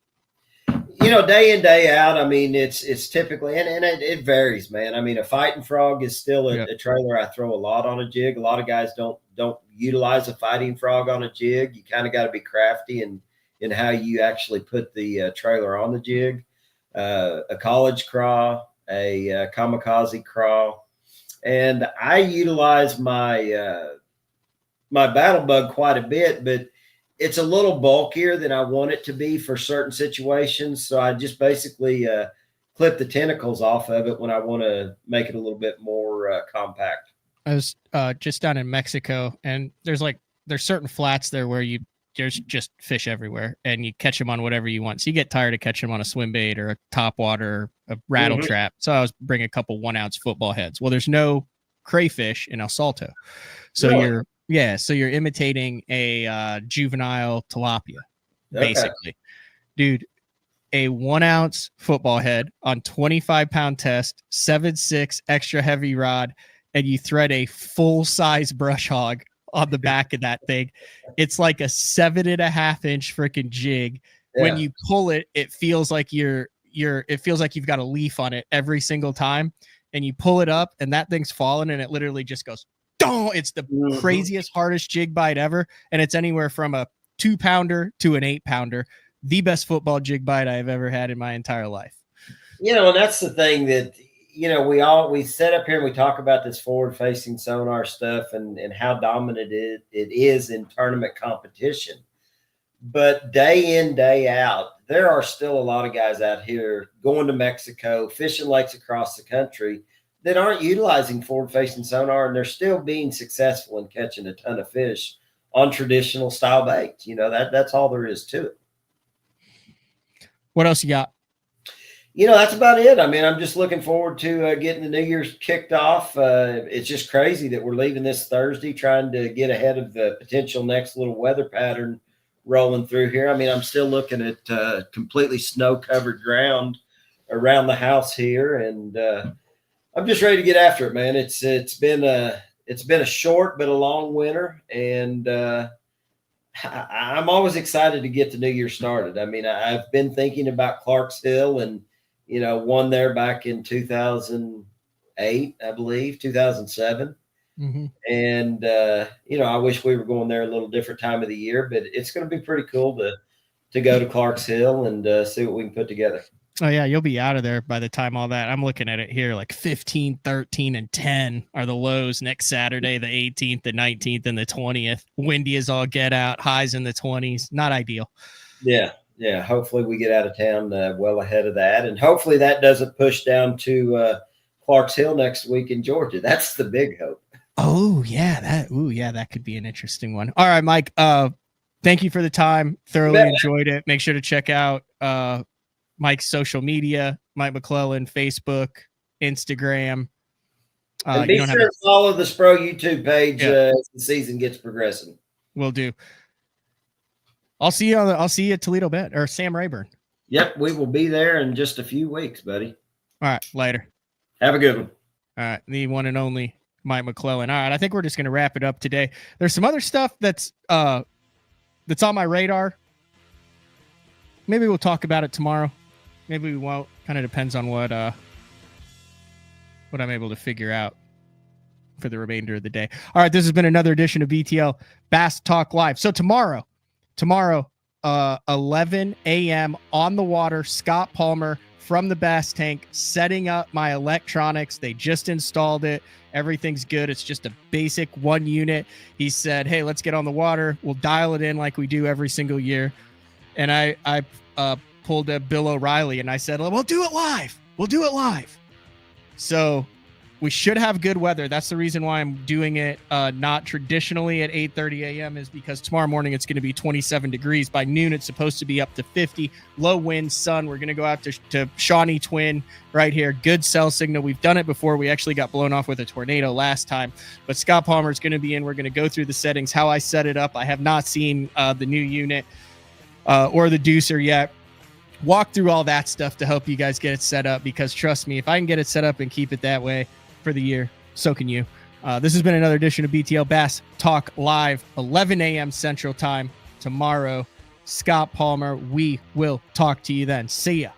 Day in, day out. I mean, it's typically, and it varies, man. I mean, a fighting frog is still a trailer I throw a lot on a jig. A lot of guys don't utilize a fighting frog on a jig. You kind of got to be crafty in how you actually put the trailer on the jig. A college craw, a kamikaze craw, and I utilize my my battle bug quite a bit, but it's a little bulkier than I want it to be for certain situations. So I just basically clip the tentacles off of it when I want to make it a little bit more compact. I was just down in Mexico, and there's certain flats there where there's just fish everywhere, and you catch them on whatever you want. So you get tired of catching them on a swim bait or a top water, or a rattle trap. So I was bringing a couple 1-ounce football heads. Well, there's no crayfish in El Salto, so you're imitating a juvenile tilapia, basically. Dude, a 1-ounce football head on 25-pound test, 7.6 extra heavy rod, and you thread a full-size brush hog on the back of that thing. It's like a 7.5-inch freaking jig. Yeah. When you pull it, it feels like it feels like you've got a leaf on it every single time. And you pull it up, and that thing's falling, and it literally just goes, don't. It's the craziest, hardest jig bite ever. And it's anywhere from a 2-pounder to an 8-pounder. The best football jig bite I've ever had in my entire life. And that's the thing that, we set up here and we talk about this forward-facing sonar stuff and how dominant it is in tournament competition. But day in, day out, there are still a lot of guys out here going to Mexico, fishing lakes across the country that aren't utilizing forward-facing sonar, and they're still being successful in catching a ton of fish on traditional style baits. That's all there is to it. What else you got? That's about it. I mean, I'm just looking forward to getting the New Year's kicked off. It's just crazy that we're leaving this Thursday, trying to get ahead of the potential next little weather pattern rolling through here. I mean, I'm still looking at completely snow-covered ground around the house here, and I'm just ready to get after it, man. It's been a short but a long winter, and I'm always excited to get the new year started. I mean, I've been thinking about Clarks Hill, and won there back in 2008, I believe, 2007. Mm-hmm. And I wish we were going there a little different time of the year, but it's going to be pretty cool to go to Clarks Hill and see what we can put together. Oh yeah, you'll be out of there by the time all that. I'm looking at it here, like 15, 13, and 10 are the lows next Saturday, the 18th, the 19th, and the 20th. Windy as all get out, highs in the 20s. Not ideal. Yeah. Hopefully we get out of town well ahead of that, and hopefully that doesn't push down to Clarks Hill next week in Georgia. That's the big hope. Oh yeah, that could be an interesting one. All right, Mike. Thank you for the time. Thoroughly enjoyed it. Make sure to check out Mike's social media, Mike McClelland, Facebook, Instagram. And be sure to follow the Spro YouTube page as the season gets progressing. Will do. I'll see you at Toledo Bet or Sam Rayburn. Yep, we will be there in just a few weeks, buddy. All right, later. Have a good one. All right, the one and only Mike McClelland. All right, I think we're just going to wrap it up today. There's some other stuff that's on my radar. Maybe we'll talk about it tomorrow. Maybe we won't. Kind of depends on what I'm able to figure out for the remainder of the day. All right, this has been another edition of BTL Bass Talk Live. So tomorrow, 11 a.m. on the water, Scott Palmer from the Bass Tank setting up my electronics. They just installed it. Everything's good. It's just a basic one unit. He said, hey, let's get on the water. We'll dial it in like we do every single year. And I pulled a Bill O'Reilly and I said, we'll do it live. So we should have good weather. That's the reason why I'm doing it not traditionally at 8:30 a.m. is because tomorrow morning it's going to be 27 degrees. By noon, it's supposed to be up to 50. Low wind, sun. We're going to go out to Shawnee Twin right here. Good cell signal. We've done it before. We actually got blown off with a tornado last time. But Scott Palmer is going to be in. We're going to go through the settings, how I set it up. I have not seen the new unit or the deucer yet. Walk through all that stuff to help you guys get it set up, because trust me, if I can get it set up and keep it that way for the year, so can you. This has been another edition of BTL Bass Talk Live, 11 a.m. Central Time tomorrow. Scott Palmer, we will talk to you then. See ya.